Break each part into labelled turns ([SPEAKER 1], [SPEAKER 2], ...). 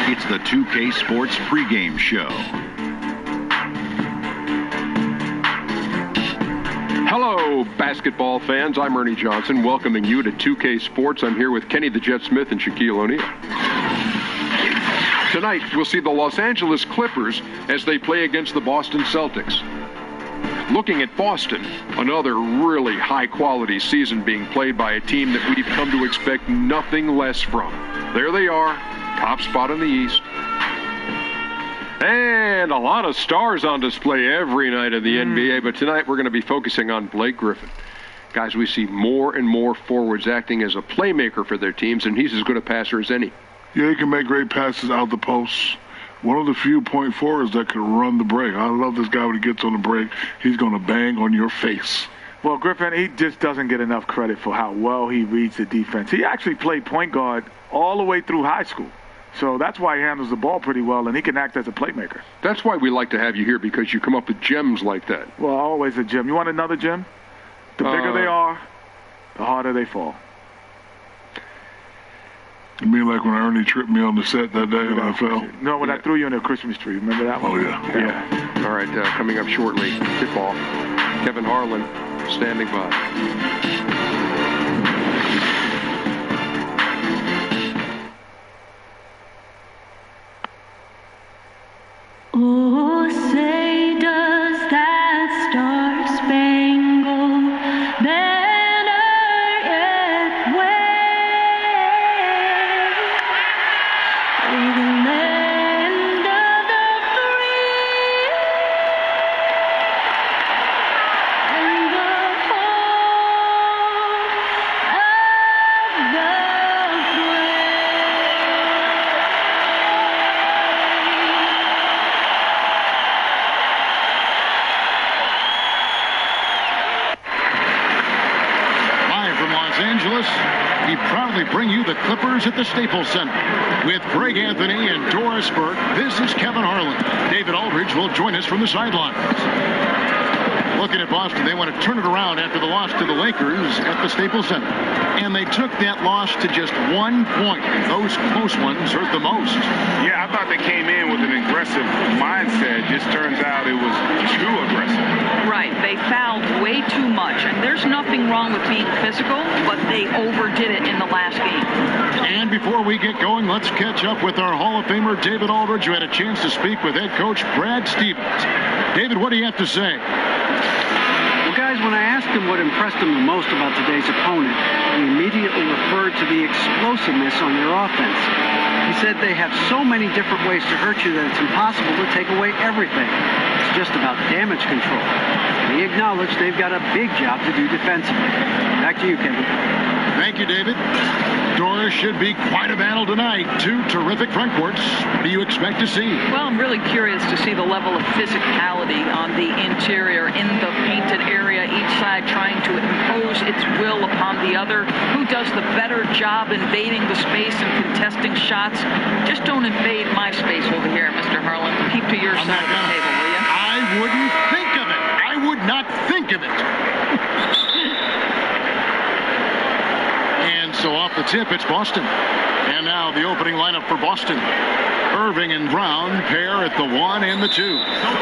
[SPEAKER 1] It's the 2K Sports pregame show.
[SPEAKER 2] Hello, basketball fans. I'm Ernie Johnson, welcoming you to 2K Sports. I'm here with Kenny the Jet Smith and Shaquille O'Neal. Tonight, we'll see the Los Angeles Clippers as they play against the Boston Celtics. Looking at Boston, another really high-quality season being played by a team that we've come to expect nothing less from. There they are, top spot in the East. And a lot of stars on display every night in the NBA, but tonight we're going to be focusing on Blake Griffin. Guys, we see more and more forwards acting as a playmaker for their teams, and he's as good a passer as any.
[SPEAKER 3] Yeah, he can make great passes out the post. One of the few point forwards that can run the break. I love this guy when he gets on the break. He's going to bang on your face.
[SPEAKER 4] Well, Griffin, he just doesn't get enough credit for how well he reads the defense. He actually played point guard all the way through high school. So that's why he handles the ball pretty well, and he can act as a playmaker.
[SPEAKER 2] That's why we like to have you here, because you come up with gems like that.
[SPEAKER 4] Well, always a gem. You want another gem? The bigger they are, the harder they fall.
[SPEAKER 3] You mean like when Ernie tripped me on the set that day and I fell?
[SPEAKER 4] No, when I threw you in a Christmas tree. Remember that one?
[SPEAKER 3] Oh, yeah.
[SPEAKER 2] All right, coming up shortly, tip-off. Kevin Harlan standing by.
[SPEAKER 5] Oh, say does that star-spangled banner yet wave through the land of the free and the home of the brave.
[SPEAKER 6] Angeles, we proudly bring you the Clippers at the Staples Center. With Greg Anthony and Doris Burke, this is Kevin Harlan. David Aldridge will join us from the sidelines. Looking at Boston, they want to turn it around after the loss to the Lakers at the Staples Center. And they took that loss to just 1 point. Those close ones hurt the most.
[SPEAKER 7] Yeah, I thought they came in with an aggressive mindset. Just turns out it was too aggressive.
[SPEAKER 8] Right. They fouled way too much. And there's nothing wrong with being physical, but they overdid it in the last game.
[SPEAKER 6] And before we get going, let's catch up with our Hall of Famer, David Aldridge, who had a chance to speak with head coach Brad Stevens. David, what do you have to say?
[SPEAKER 9] Well, guys, when I asked him what impressed him the most about today's opponent, he immediately referred to the explosiveness on their offense. He said they have so many different ways to hurt you that it's impossible to take away everything. It's just about damage control. And he acknowledged they've got a big job to do defensively. Back to you, Kevin.
[SPEAKER 6] Thank you, David. Doris should be quite a battle tonight. Two terrific front courts. What do you expect to see?
[SPEAKER 8] Well, I'm really curious to see the level of physicality on the interior in the painted area, each side trying to impose its will upon the other. Who does the better job invading the space and contesting shots? Just don't invade my space over here, Mr. Harlan. Keep to your side of the table, will you?
[SPEAKER 6] I wouldn't think of it. I would not think of it. And so off the tip, it's Boston. And now the opening lineup for Boston. Irving and Brown pair at the 1 and the 2.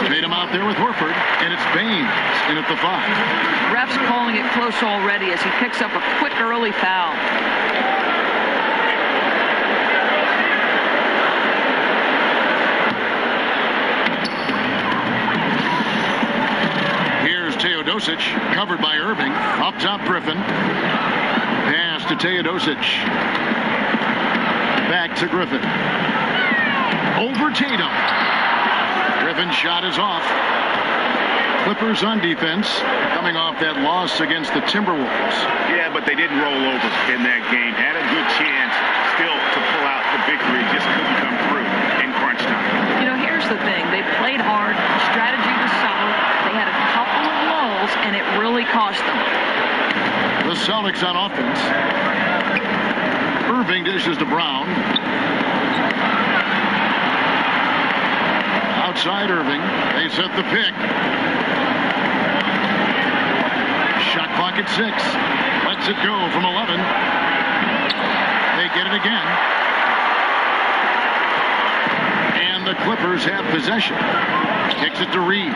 [SPEAKER 6] Tatum out there with Horford, and it's Baines in at the 5.
[SPEAKER 8] Ref's calling it close already as he picks up a quick early foul.
[SPEAKER 6] Here's Teodosic, covered by Irving. Up top, Griffin. Pass to Teodosic. Back to Griffin. Over Tatum. Griffin's shot is off. Clippers on defense, coming off that loss against the Timberwolves.
[SPEAKER 7] Yeah, but they didn't roll over in that game. Had a good chance still to pull out the victory. Just couldn't come through in crunch time.
[SPEAKER 8] You know, here's the thing. They played hard. Strategy was solid. They had a couple of lulls, and it really cost them.
[SPEAKER 6] The Celtics on offense. Irving dishes to Brown. Outside Irving. They set the pick. Shot clock at 6. Lets it go from 11. They get it again. Clippers have possession. Kicks it to Reed.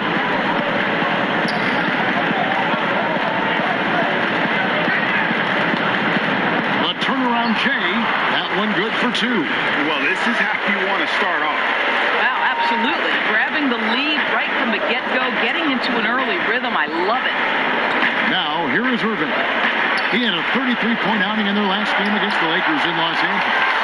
[SPEAKER 6] The turnaround J. That one good for 2.
[SPEAKER 7] Well, this is how you want to start off.
[SPEAKER 8] Wow, absolutely. Grabbing the lead right from the get-go, getting into an early rhythm. I love it.
[SPEAKER 6] Now, here is Irving. He had a 33-point outing in their last game against the Lakers in Los Angeles.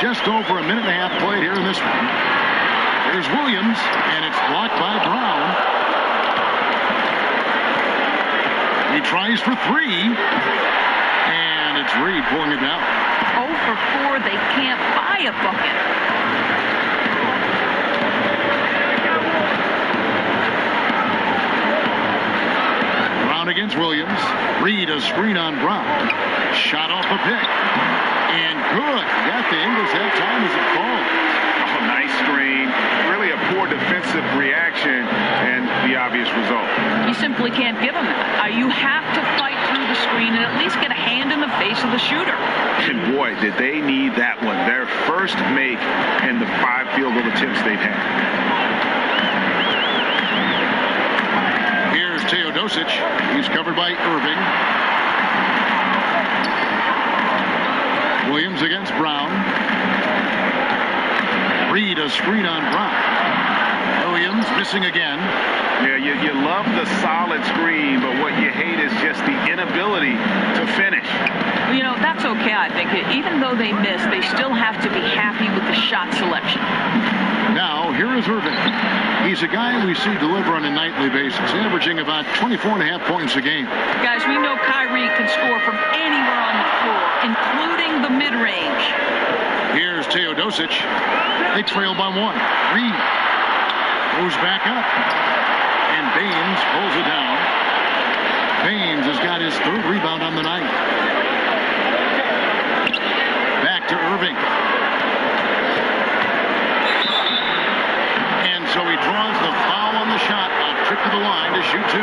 [SPEAKER 6] Just over a minute and a half played here in this one. Here's Williams, and it's blocked by Brown. He tries for 3, and it's Reed pulling it down.
[SPEAKER 8] 0 for 4, they can't buy a bucket.
[SPEAKER 6] Against Williams. Reed a screen on Brown. Shot off the pick. And good. Got the Ingles that time as it falls.
[SPEAKER 7] Oh, nice screen. Really a poor defensive reaction and the obvious result.
[SPEAKER 8] You simply can't give them that. You have to fight through the screen and at least get a hand in the face of the shooter.
[SPEAKER 7] And boy, did they need that one. Their first make in the 5 field goal attempts they've had.
[SPEAKER 6] Teodosic. He's covered by Irving. Williams against Brown. Reed a screen on Brown. Williams missing again.
[SPEAKER 7] Yeah, you love the solid screen, but what you hate is just the inability to finish.
[SPEAKER 8] You know, that's okay, I think. Even though they miss, they still have to be happy with the shot selection.
[SPEAKER 6] Now, here is Irving. He's a guy we see deliver on a nightly basis, averaging about 24.5 points a game.
[SPEAKER 8] Guys, we know Kyrie can score from anywhere on the floor, including the mid-range.
[SPEAKER 6] Here's Teodosic. They trail by 1. Reed goes back up. And Baines pulls it down. Baines has got his 3rd rebound on the night. Back to Irving. And so he draws the foul on the shot. A trip to the line to shoot 2.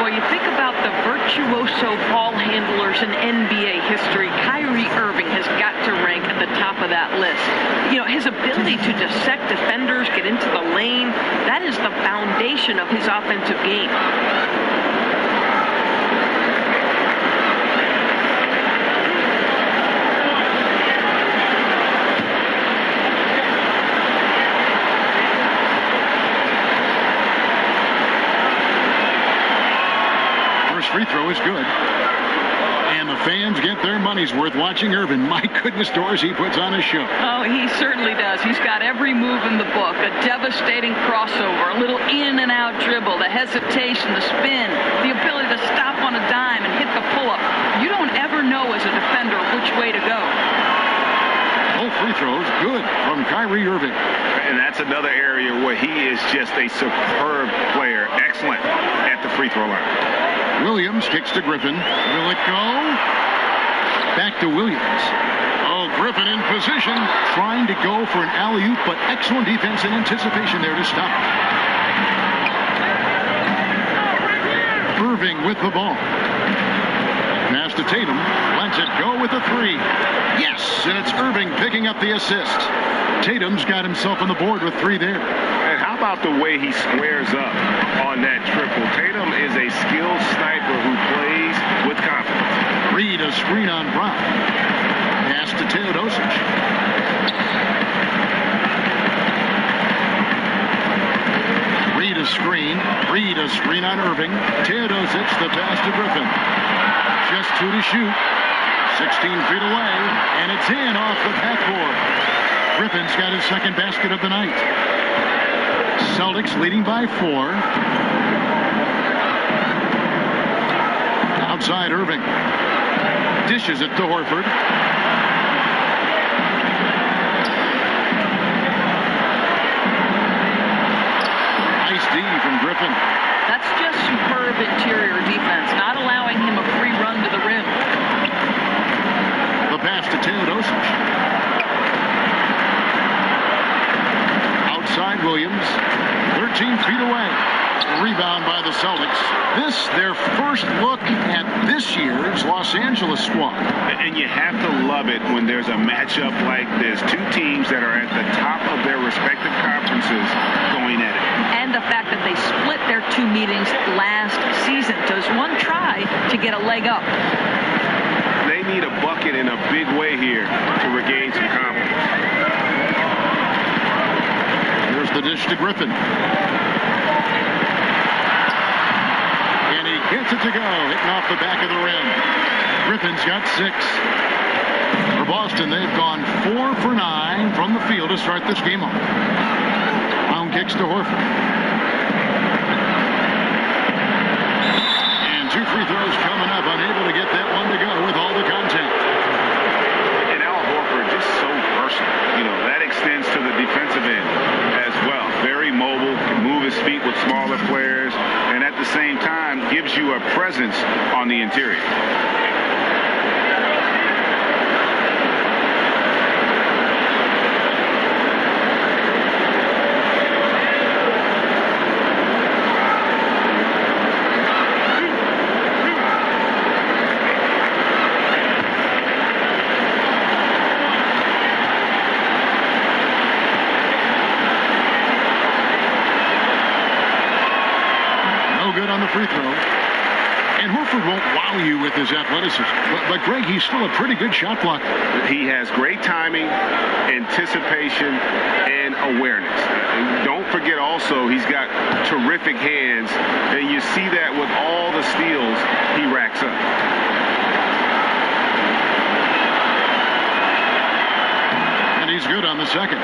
[SPEAKER 8] Well, you think about the virtuoso ball handlers in NBA history, Kyrie Irving has got to rank at the top of that list. You know, his ability to dissect defenders, get into the lane, that is the foundation of his offensive game.
[SPEAKER 6] Free throw is good. And the fans get their money's worth watching Irvin. My goodness, Doris, he puts on a show.
[SPEAKER 8] Oh, he certainly does. He's got every move in the book. A devastating crossover, a little in and out dribble, the hesitation, the spin, the ability to stop on a dime and hit the pull-up. You don't ever know as a defender which way to go.
[SPEAKER 6] Both free throws good from Kyrie Irving.
[SPEAKER 7] And that's another area where he is just a superb player. Excellent at the free throw line.
[SPEAKER 6] Williams kicks to Griffin. Will it go? Back to Williams. Oh, Griffin in position, trying to go for an alley-oop, but excellent defense and anticipation there to stop. Irving with the ball. Pass to Tatum. Lets it go with the 3. Yes, and it's Irving picking up the assist. Tatum's got himself on the board with 3 there.
[SPEAKER 7] And how about the way he squares up on that triple? Tatum is a skilled sniper who plays with confidence.
[SPEAKER 6] Reed a screen on Brown. Pass to Teodosic. Reed a screen. Reed a screen on Irving. Teodosic the pass to Griffin. Just 2 to shoot. 16 feet away. And it's in off the backboard. Griffin's got his 2nd basket of the night. Celtics leading by 4. Outside Irving. Dishes it to Horford. Nice D from Griffin.
[SPEAKER 8] That's just superb interior defense, not allowing him a free run to the rim.
[SPEAKER 6] The pass to Teodosic. Outside Williams. 13 feet away. rebound by the Celtics. This, their first look at this year's Los Angeles squad.
[SPEAKER 7] And you have to love it when there's a matchup like this. Two teams that are at the top of their respective conferences going at it.
[SPEAKER 8] And the fact that they split their two meetings last season. Does one try to get a leg up?
[SPEAKER 7] They need a bucket in a big way here to regain some confidence.
[SPEAKER 6] Here's the dish to Griffin. And he gets it to go, hitting off the back of the rim. Griffin's got 6. For Boston, they've gone 4 for 9 from the field to start this game off. Pound kicks to Horford. And 2 free throws coming up, unable to get that one to go with all the contact.
[SPEAKER 7] And Al Horford just so versatile. You know, that extends to the defensive end as well. Very mobile, can move his feet with smaller players, and at the same time gives you a presence on the interior.
[SPEAKER 6] Free throw. And Horford won't wow you with his athleticism. But Greg, he's still a pretty good shot blocker.
[SPEAKER 7] He has great timing, anticipation, and awareness. And don't forget also, he's got terrific hands, and you see that with all the steals he racks up.
[SPEAKER 6] And he's good on the second.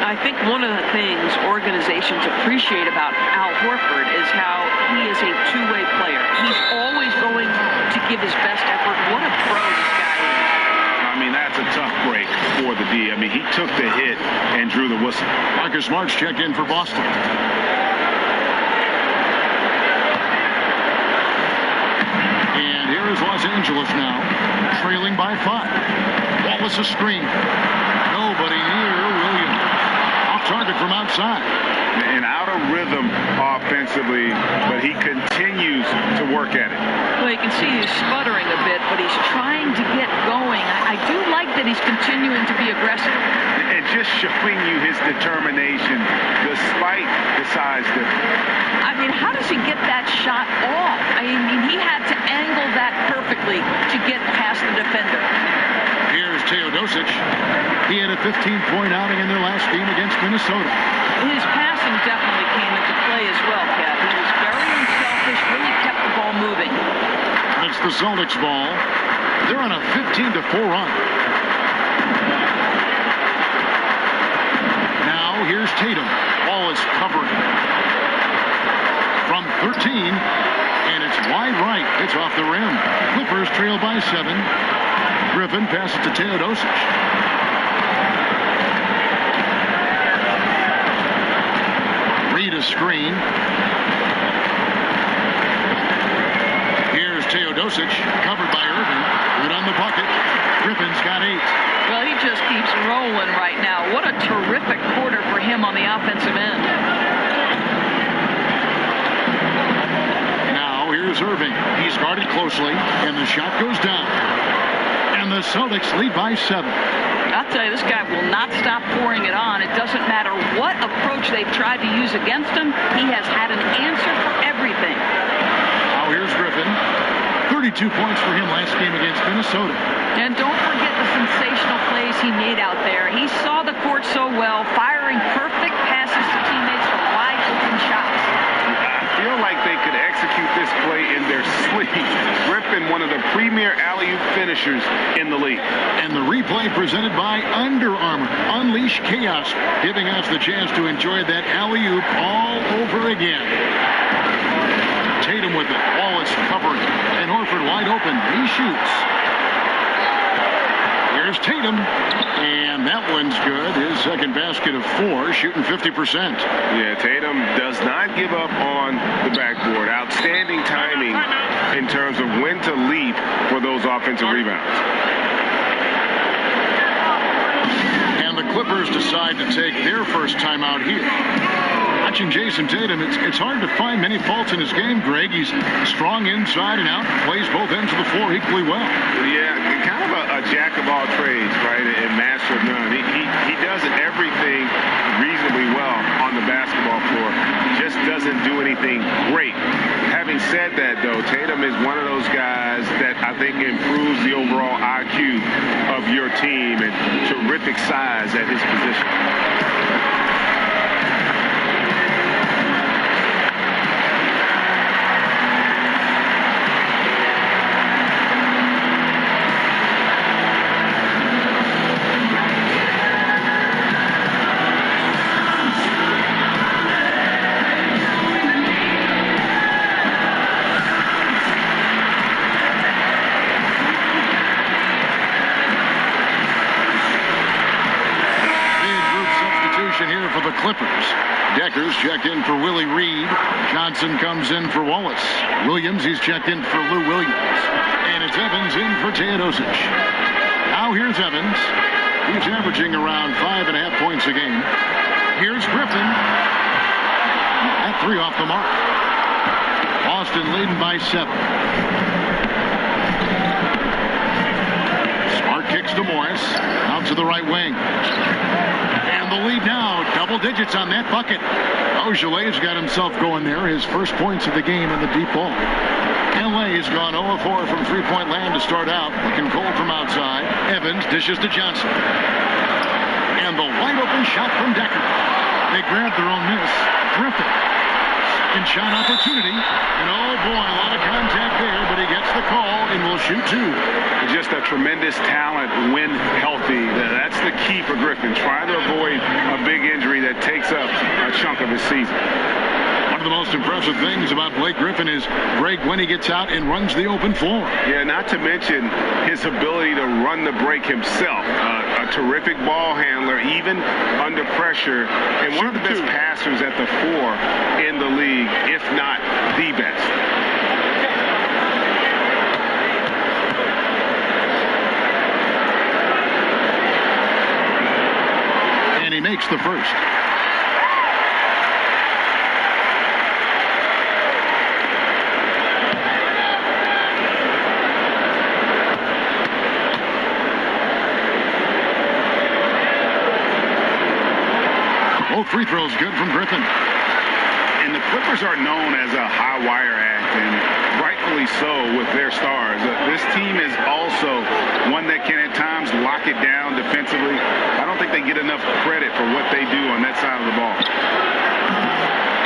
[SPEAKER 8] I think one of the things organizations appreciate about Al Horford is how he is a two-way player. He's always going to give his best effort. What a pro this guy is.
[SPEAKER 7] I mean, that's a tough break for the D. I mean, he took the hit and drew the whistle.
[SPEAKER 6] Marcus Smart's checked in for Boston. And here is Los Angeles now, trailing by 5. Wallace a screen. Nobody near Williams. Target from outside.
[SPEAKER 7] And out of rhythm offensively, but he continues to work at it.
[SPEAKER 8] Well, you can see he's sputtering a bit, but he's trying to get going. I do like that he's continuing to be aggressive.
[SPEAKER 7] And just showing you his determination despite the size difference.
[SPEAKER 8] I mean, how does he get that shot off? I mean, he had to angle that perfectly to get past the defender.
[SPEAKER 6] Here's Teodosic. He had a 15-point outing in their last game against Minnesota.
[SPEAKER 8] His passing definitely came into play as well, Kat. He was very unselfish, really kept the ball moving.
[SPEAKER 6] It's the Celtics ball. They're on a 15-4 run. Now here's Tatum. Ball is covered from 13, and it's wide right. It's off the rim. Clippers trail by 7. Griffin passes to Teodosic. Reed a screen. Here's Teodosic, covered by Irving. Good on the bucket. Griffin's got 8.
[SPEAKER 8] Well, he just keeps rolling right now. What a terrific quarter for him on the offensive end.
[SPEAKER 6] Now here's Irving. He's guarded closely, and the shot goes down. And the Celtics lead by 7.
[SPEAKER 8] I'll tell you, this guy will not stop pouring it on. It doesn't matter what approach they've tried to use against him. He has had an answer for everything.
[SPEAKER 6] Now here's Griffin. 32 points for him last game against Minnesota.
[SPEAKER 8] And don't forget the sensational plays he made out there. He saw the court so well, firing perfect passes to teammates for wide open shots.
[SPEAKER 7] I feel like they could execute this play in their sleep. Griffin, one of the premier alley-oop finishers in the league.
[SPEAKER 6] And the replay presented by Under Armour. Unleash chaos, giving us the chance to enjoy that alley-oop all over again. Tatum with it. Wallace covering. And Horford wide open. He shoots. Here's Tatum. And that one's good. His second basket of 4, shooting 50%.
[SPEAKER 7] Yeah, Tatum does not give up on the backboard. Outstanding timing in terms of when to leap for those offensive rebounds.
[SPEAKER 6] And the Clippers decide to take their first timeout here. Watching Jason Tatum, it's hard to find many faults in his game, Greg. He's strong inside and out, plays both ends of the floor equally well.
[SPEAKER 7] Yeah, kind of a jack of all trades, right, and master of none. He does everything reasonably well on the basketball floor, just doesn't do anything great. Having said that, though, Tatum is one of those guys that I think improves the overall IQ of your team and terrific size at his position.
[SPEAKER 6] For the Clippers. Decker's checked in for Willie Reed. Johnson comes in for Wallace. Williams, he's checked in for Lou Williams. And it's Evans in for Teodosic. Now here's Evans. He's averaging around 5.5 points a game. Here's Griffin. That three off the mark. Boston leading by 7. Smart kicks to Morris. Out to the right wing. And the lead now, double digits on that bucket. Ojelay's got himself going there, his first points of the game in the deep ball. LA's gone 0-4 from three-point land to start out, looking cold from outside. Evans dishes to Johnson. And the wide-open shot from Decker. They grabbed their own miss. Griffin. Second shot opportunity. And oh boy, a lot of contact there, but he gets the call and will shoot 2.
[SPEAKER 7] Just a tremendous talent when healthy. That's the key for Griffin. Try to avoid a big injury that takes up a chunk of his season.
[SPEAKER 6] One of the most impressive things about Blake Griffin is Greg when he gets out and runs the open floor.
[SPEAKER 7] Yeah, not to mention his ability to run the break himself. A terrific ball handler, even under pressure, and one of the best passers at the 4 in the league, if not the best.
[SPEAKER 6] And he makes the first. Both free throws good from Griffin.
[SPEAKER 7] And the Clippers are known as a high wire act, and rightfully so with their stars. This team is also one that can at times lock it down defensively. I don't think they get enough credit for what they do on that side of the ball.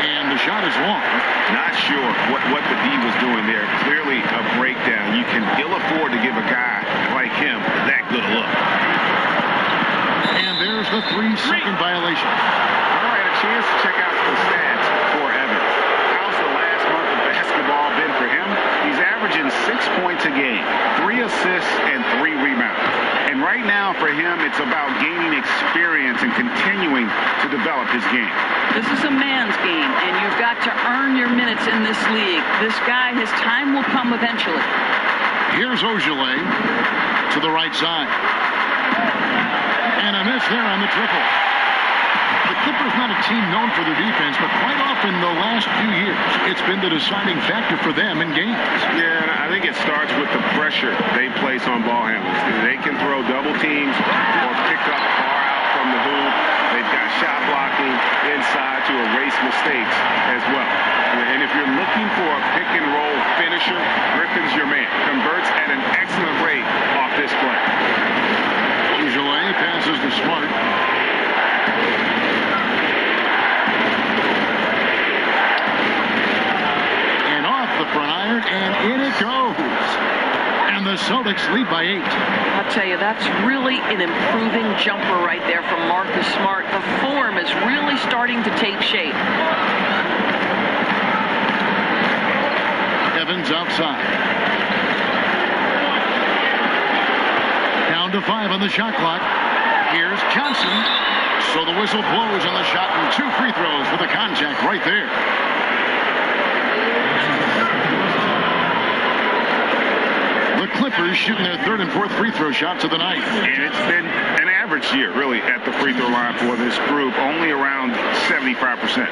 [SPEAKER 6] And the shot is long.
[SPEAKER 7] Not sure what the D was doing there. Clearly a breakdown. You can ill afford to give a guy like him that good a look.
[SPEAKER 6] And there's the 3-second violation.
[SPEAKER 7] All right, a chance to check out the stats for Evans. How's the last month of basketball been for him? He's averaging 6 points a game, 3 assists, and 3 rebounds. And right now for him, it's about gaining experience and continuing to develop his game.
[SPEAKER 8] This is a man's game, and you've got to earn your minutes in this league. This guy, his time will come eventually.
[SPEAKER 6] Here's Ojeley to the right side. And a miss there on the triple. The Clippers not a team known for their defense, but quite often the last few years, it's been the deciding factor for them in games.
[SPEAKER 7] Yeah, and I think it starts with the pressure they place on ball handlers. They can throw double teams or pick up far out from the hoop. They've got shot blocking inside to erase mistakes as well. And if you're looking for a pick-and-roll finisher, Griffin's your man. Converts at an excellent rate off this play.
[SPEAKER 6] Ojeley passes to Smart. And off the front iron, and in it goes. And the Celtics lead by 8.
[SPEAKER 8] I'll tell you, that's really an improving jumper right there from Marcus Smart. The form is really starting to take shape.
[SPEAKER 6] Evans outside. Down to 5 on the shot clock. Here's Johnson. So the whistle blows on the shot, and 2 free throws for the contact right there. The Clippers shooting their third and fourth free throw shots of the night.
[SPEAKER 7] And it's been an average year, really, at the free throw line for this group, only around 75%.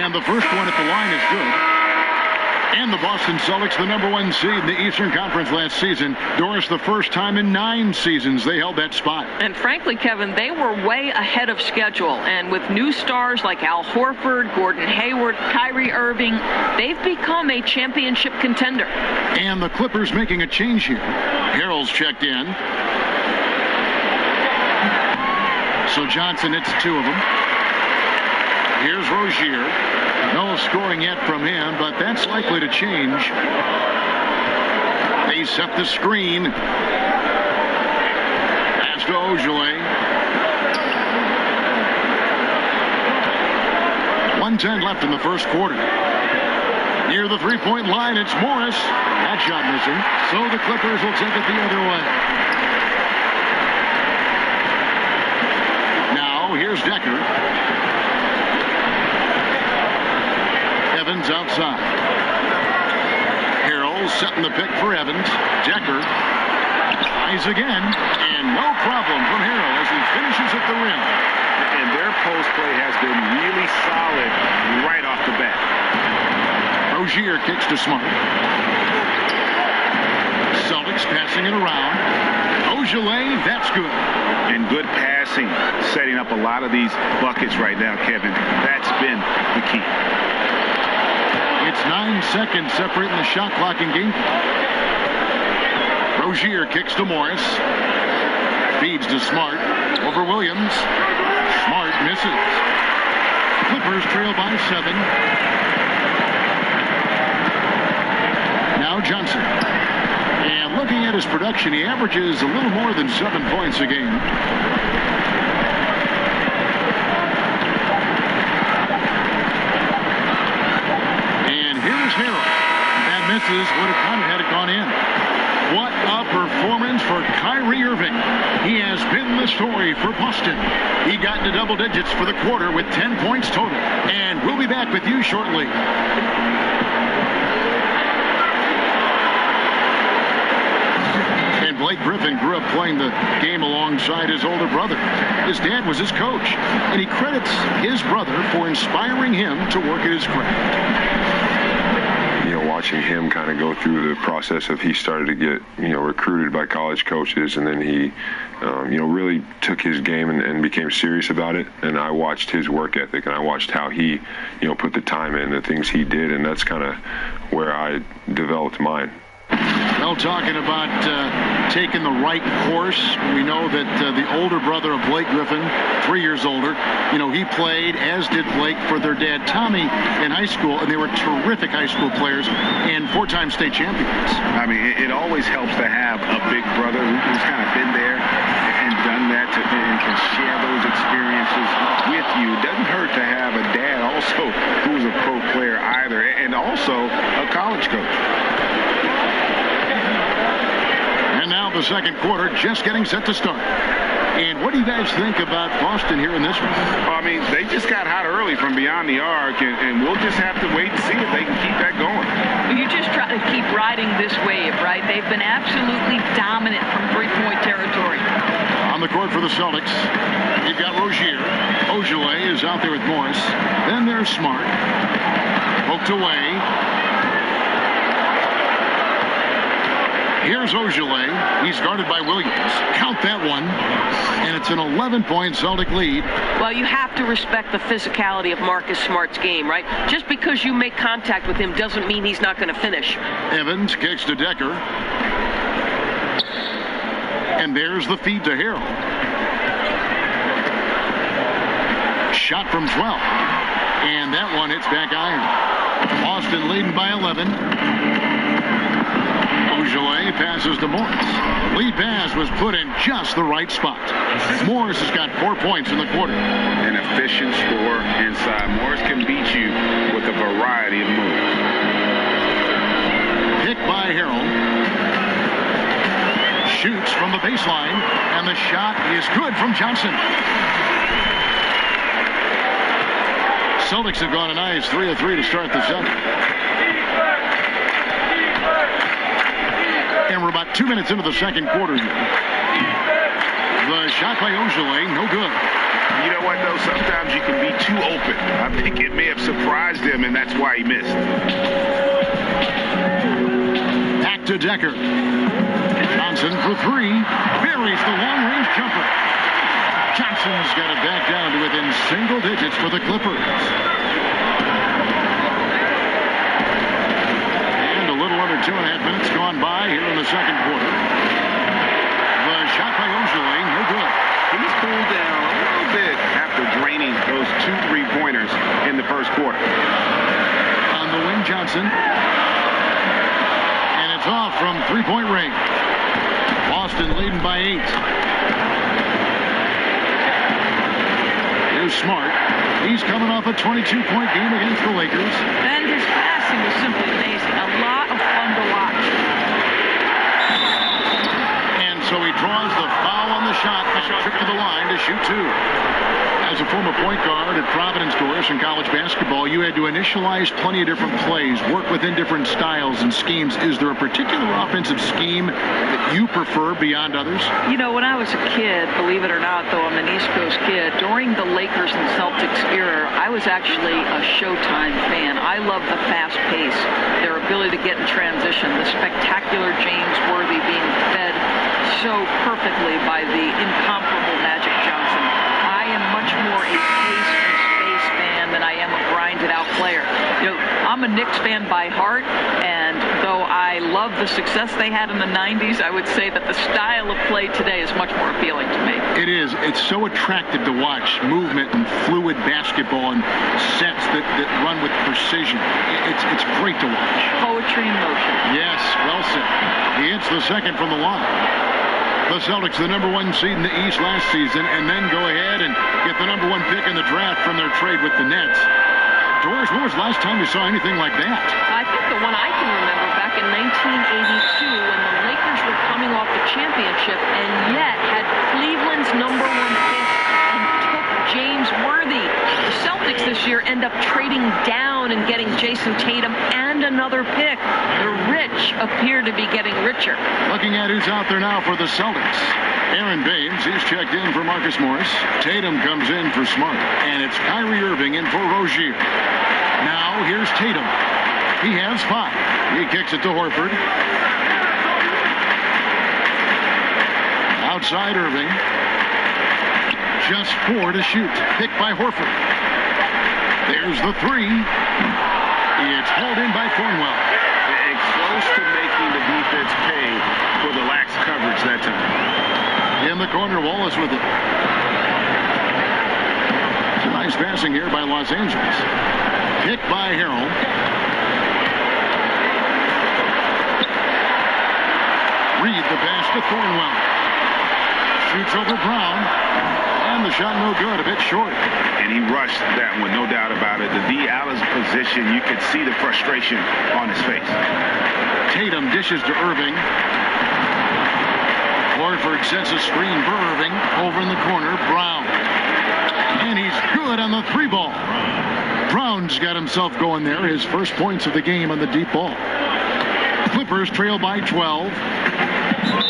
[SPEAKER 6] The first one at the line is good. And the Boston Celtics, the number one seed in the Eastern Conference last season. Doris, the first time in 9 seasons they held that spot.
[SPEAKER 8] And frankly, Kevin, they were way ahead of schedule. And with new stars like Al Horford, Gordon Hayward, Kyrie Irving, they've become a championship contender.
[SPEAKER 6] And the Clippers making a change here. Harrell's checked in. So Johnson, it's 2 of them. Here's Rozier. No scoring yet from him, but that's likely to change. They set the screen. Pass to Ojale. 1:10 left in the first quarter. Near the three-point line, it's Morris. That shot missing. So the Clippers will take it the other way. Now, here's Decker. Evans outside. Harrell setting the pick for Evans. Decker tries again, and no problem from Harrell as he finishes at the rim.
[SPEAKER 7] And their post play has been really solid right off the bat.
[SPEAKER 6] Rozier kicks to Smart. Celtics passing it around. Ojale, that's good.
[SPEAKER 7] And good passing, setting up a lot of these buckets right now, Kevin. That's been the key.
[SPEAKER 6] It's 9 seconds separating the shot clock and game. Rozier kicks to Morris. Feeds to Smart. Over Williams. Smart misses. Clippers trail by 7. Now Johnson. And looking at his production, he averages a little more than 7 points a game. That misses. Would have counted had it gone in. What a performance for Kyrie Irving. He has been the story for Boston. He got into double digits for the quarter with 10 points total. And we'll be back with you shortly. And Blake Griffin grew up playing the game alongside his older brother. His dad was his coach, and he credits his brother for inspiring him to work at his craft.
[SPEAKER 10] Watching him kind of go through the process of he started to get, recruited by college coaches, and then he, really took his game and became serious about it. And I watched his work ethic, and I watched how he, put the time in, the things he did, and that's kind of where I developed mine.
[SPEAKER 6] Well, talking about taking the right course, we know that the older brother of Blake Griffin, 3 years older, he played, as did Blake, for their dad Tommy in high school, and they were terrific high school players and 4-time state champions.
[SPEAKER 7] I mean, it always helps to have a big brother who's kind of been there and done that and can share those experiences with you. It doesn't hurt to have a dad also who's a pro player either, and also a college coach.
[SPEAKER 6] And now the second quarter just getting set to start. And what do you guys think about Boston here in this one?
[SPEAKER 7] Well, I mean, they just got hot early from beyond the arc, and we'll just have to wait and see if they can keep that going.
[SPEAKER 8] You just try to keep riding this wave, right? They've been absolutely dominant from three-point territory.
[SPEAKER 6] On the court for the Celtics, you've got Rozier. Ojale is out there with Morris. Then there's Smart. Poked away. Here's Ojale. He's guarded by Williams. Count that one. And it's an 11-point Celtic lead.
[SPEAKER 8] Well, you have to respect the physicality of Marcus Smart's game, right? Just because you make contact with him doesn't mean he's not going to finish.
[SPEAKER 6] Evans kicks to Decker. And there's the feed to Harrell. Shot from 12. And that one hits back iron. Boston leading by 11. Ojale passes to Morris. Lead pass was put in just the right spot. Morris has got 4 points in the quarter.
[SPEAKER 7] An efficient score inside. Morris can beat you with a variety of moves.
[SPEAKER 6] Pick by Harrell. Shoots from the baseline, and the shot is good from Johnson. Celtics have gone a nice 3 of 3 to start the second. And we're about 2 minutes into the second quarter here. The shot by Ojale, no good.
[SPEAKER 7] You know what, though? Sometimes you can be too open. I think it may have surprised him, and that's why he missed.
[SPEAKER 6] Back to Decker. Johnson for 3. Buries the long-range jumper. Johnson's got it back down to within single digits for the Clippers. And a little under 2.5 minutes gone by here in the second quarter. The shot by Ojale, no good.
[SPEAKER 7] He's cooled down a little bit after draining those 2 3-pointers in the first quarter.
[SPEAKER 6] On the wing, Johnson. And it's off from 3-point range. Boston leading by 8. Here's Smart. He's coming off a 22-point game against the Lakers.
[SPEAKER 8] And his passing was simply amazing. A lot of fun to watch.
[SPEAKER 6] And so he draws the foul on the shot. Trip to the line to shoot 2. As a former point guard at Providence Doris in college basketball, you had to initialize plenty of different plays, work within different styles and schemes. Is there a particular offensive scheme that you prefer beyond others?
[SPEAKER 8] You know, when I was a kid, believe it or not, though I'm an East Coast kid, during the Lakers and Celtics era, I was actually a Showtime fan. I love the fast pace, their ability to get in transition, the spectacular James Worthy being fed so perfectly by the incomparable Magic Johnson. I am much more a pace and space fan than I am a grinded-out player. You know, I'm a Knicks fan by heart, and though I love the success they had in the 90s, I would say that the style of play today is much more appealing to me.
[SPEAKER 6] It is. It's so attractive to watch movement and fluid basketball and sets that run with precision. It's great to watch.
[SPEAKER 8] Poetry in motion.
[SPEAKER 6] Yes, well said. He hits the second from the line. The Celtics, the number 1 seed in the East last season, and then go ahead and get the number 1 pick in the draft from their trade with the Nets. Doris, when was the last time you saw anything like that?
[SPEAKER 11] I think the one I can remember back in 1982 when the Lakers were coming off the championship and yet had Cleveland's number 1 pick and took James Worthy. The Celtics this year end up trading down and getting Jason Tatum and another pick. The rich appear to be getting richer.
[SPEAKER 6] Looking at who's out there now for the Celtics. Aaron Baines, he's checked in for Marcus Morris. Tatum comes in for Smart. And it's Kyrie Irving in for Rozier. Now here's Tatum. He has 5. He kicks it to Horford. Outside Irving. Just 4 to shoot. Picked by Horford. There's the 3. It's held in by Thornwell.
[SPEAKER 7] Close to making the defense pay for the lax coverage that time.
[SPEAKER 6] In the corner, Wallace with it. It's a nice passing here by Los Angeles. Picked by Harrell. Reed the pass to Thornwell. Shoots over Brown. And the shot no good, a bit short.
[SPEAKER 7] And he rushed that one, no doubt about it. The D. Allen's position, you could see the frustration on his face.
[SPEAKER 6] Tatum dishes to Irving. Horford sets a screen for Irving. Over in the corner, Brown. And he's good on the 3 ball. Brown's got himself going there. His first points of the game on the deep ball. Clippers trail by 12.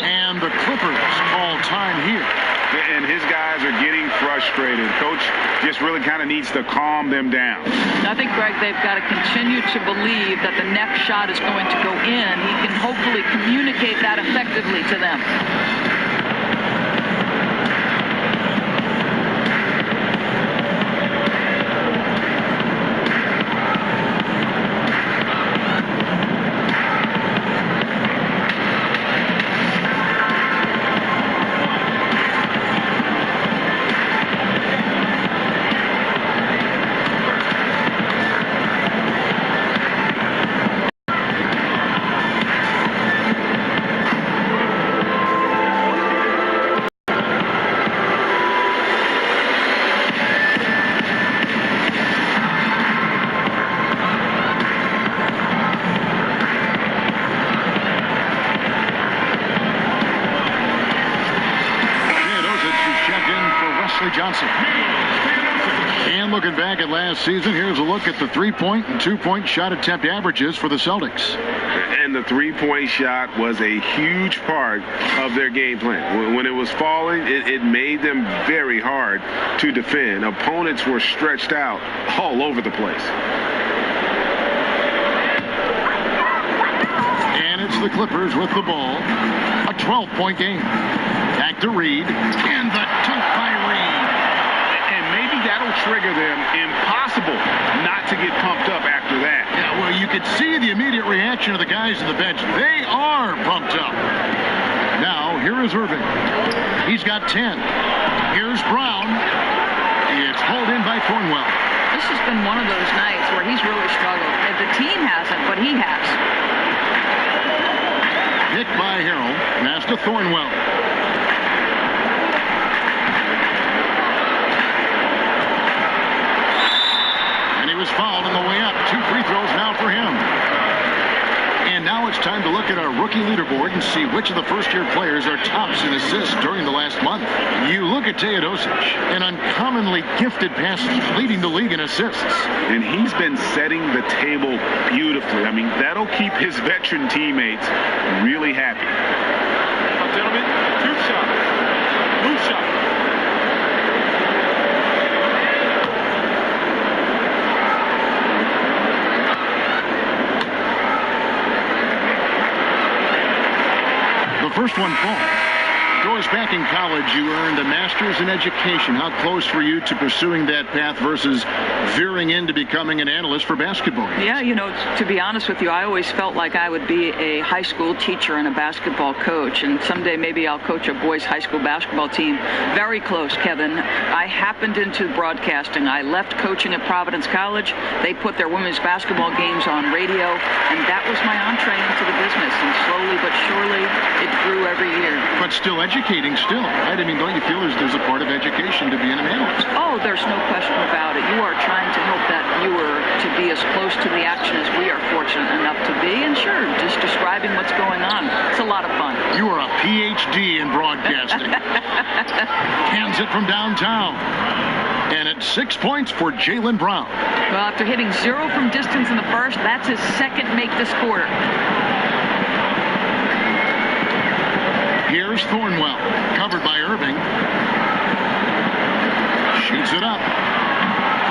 [SPEAKER 6] And the Clippers call time here.
[SPEAKER 7] And his guys are getting frustrated. Coach just really kind of needs to calm them down.
[SPEAKER 8] I think, Greg, they've got to continue to believe that the next shot is going to go in. He can hopefully communicate that effectively to them.
[SPEAKER 6] Johnson. And looking back at last season, here's a look at the 3-point and 2-point shot attempt averages for the Celtics.
[SPEAKER 7] And the three-point shot was a huge part of their game plan. When it was falling, it made them very hard to defend. Opponents were stretched out all over the place.
[SPEAKER 6] And it's the Clippers with the ball. A 12-point game. Back to Reed. And the dunk by Reed.
[SPEAKER 7] And maybe that'll trigger them. Impossible not to get pumped up after that.
[SPEAKER 6] Yeah, well, you could see the immediate reaction of the guys on the bench. They are pumped up. Now, here is Irving. He's got 10. Here's Brown. It's pulled in by Thornwell.
[SPEAKER 8] This has been one of those nights where he's really struggled. The team hasn't, but he has.
[SPEAKER 6] Hit by Harrell. Pass to Thornwell. And he was fouled on the way up. 2 free throws now for him. And now it's time to look at our rookie leaderboard and see which of the first-year players are tops in assists during the last month. You look at Teodosic, an uncommonly gifted passer, leading the league in assists.
[SPEAKER 7] And he's been setting the table beautifully. I mean, that'll keep his veteran teammates really happy.
[SPEAKER 2] Gentlemen, 2 shots. Move shot.
[SPEAKER 6] The first one falls. Doris, back in college, you earned a master's in education. How close were you to pursuing that path versus veering into becoming an analyst for basketball games?
[SPEAKER 8] Yeah, you know, to be honest with you, I always felt like I would be a high school teacher and a basketball coach, and someday maybe I'll coach a boys' high school basketball team. Very close, Kevin. I happened into broadcasting. I left coaching at Providence College. They put their women's basketball games on radio, and that was my entree into the business, and slowly but surely it grew every year.
[SPEAKER 6] But still educating still, right? I mean, don't you feel there's a part of education to being an analyst?
[SPEAKER 8] Oh, there's no question about it. You are trying to help that viewer to be as close to the action as we are fortunate enough to be. And sure, just describing what's going on. It's a lot of fun.
[SPEAKER 6] You are a PhD in broadcasting. Hands it from downtown. And it's 6 points for Jaylen Brown.
[SPEAKER 8] Well, after hitting 0 from distance in the first, that's his second make this quarter.
[SPEAKER 6] Here's Thornwell, covered by Irving. Shoots it up.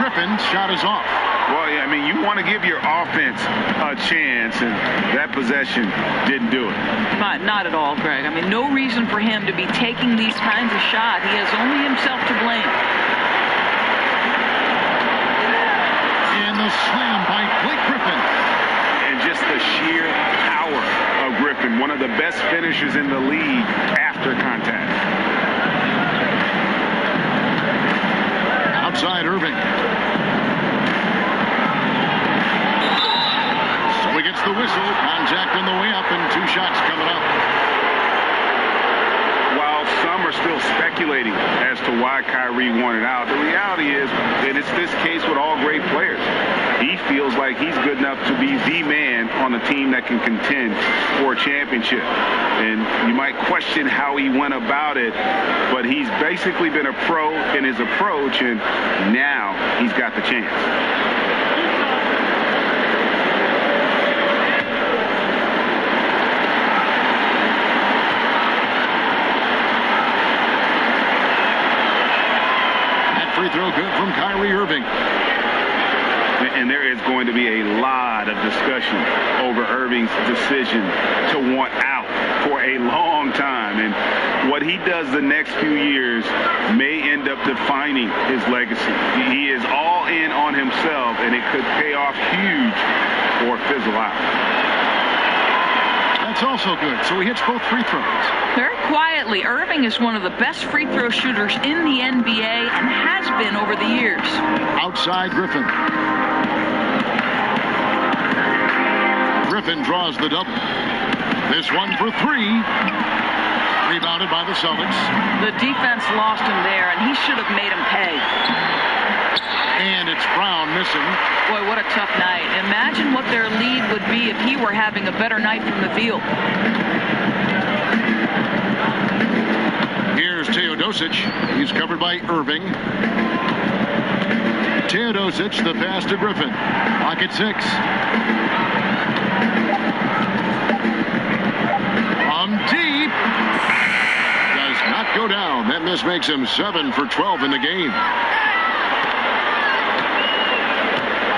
[SPEAKER 6] Griffin's shot is off.
[SPEAKER 7] Well, yeah, I mean, you want to give your offense a chance, and that possession didn't do it.
[SPEAKER 8] Not at all, Greg. I mean, no reason for him to be taking these kinds of shots. He has only himself to blame.
[SPEAKER 6] And the slam by Blake Griffin.
[SPEAKER 7] And just the sheer power of Griffin, one of the best finishers in the league after contact.
[SPEAKER 6] Outside Irving. So he gets the whistle. Contact on the way up and 2 shots coming up.
[SPEAKER 7] While some are still speculating as to why Kyrie wanted out, the reality is, and it's this case with all great players, he feels like he's good enough to be the man on a team that can contend for a championship. And you might question how he went about it, but he's basically been a pro in his approach, and now he's got the chance.
[SPEAKER 6] Free throw good from Kyrie Irving.
[SPEAKER 7] And there is going to be a lot of discussion over Irving's decision to want out for a long time. And what he does the next few years may end up defining his legacy. He is all in on himself, and it could pay off huge or fizzle out.
[SPEAKER 6] That's also good. So he hits both free throws.
[SPEAKER 8] Very quietly, Irving is one of the best free throw shooters in the NBA and has been over the years.
[SPEAKER 6] Outside Griffin. Griffin draws the double. This one for 3. Rebounded by the Celtics.
[SPEAKER 8] The defense lost him there, and he should have made him pay.
[SPEAKER 6] And it's Brown missing.
[SPEAKER 8] Boy, what a tough night. Imagine what their lead would be if he were having a better night from the field.
[SPEAKER 6] Here's Teodosic. Teodosic, he's covered by Irving. Teodosic, the pass to Griffin. Clock at 6. From deep. Does not go down. That miss makes him 7 for 12 in the game.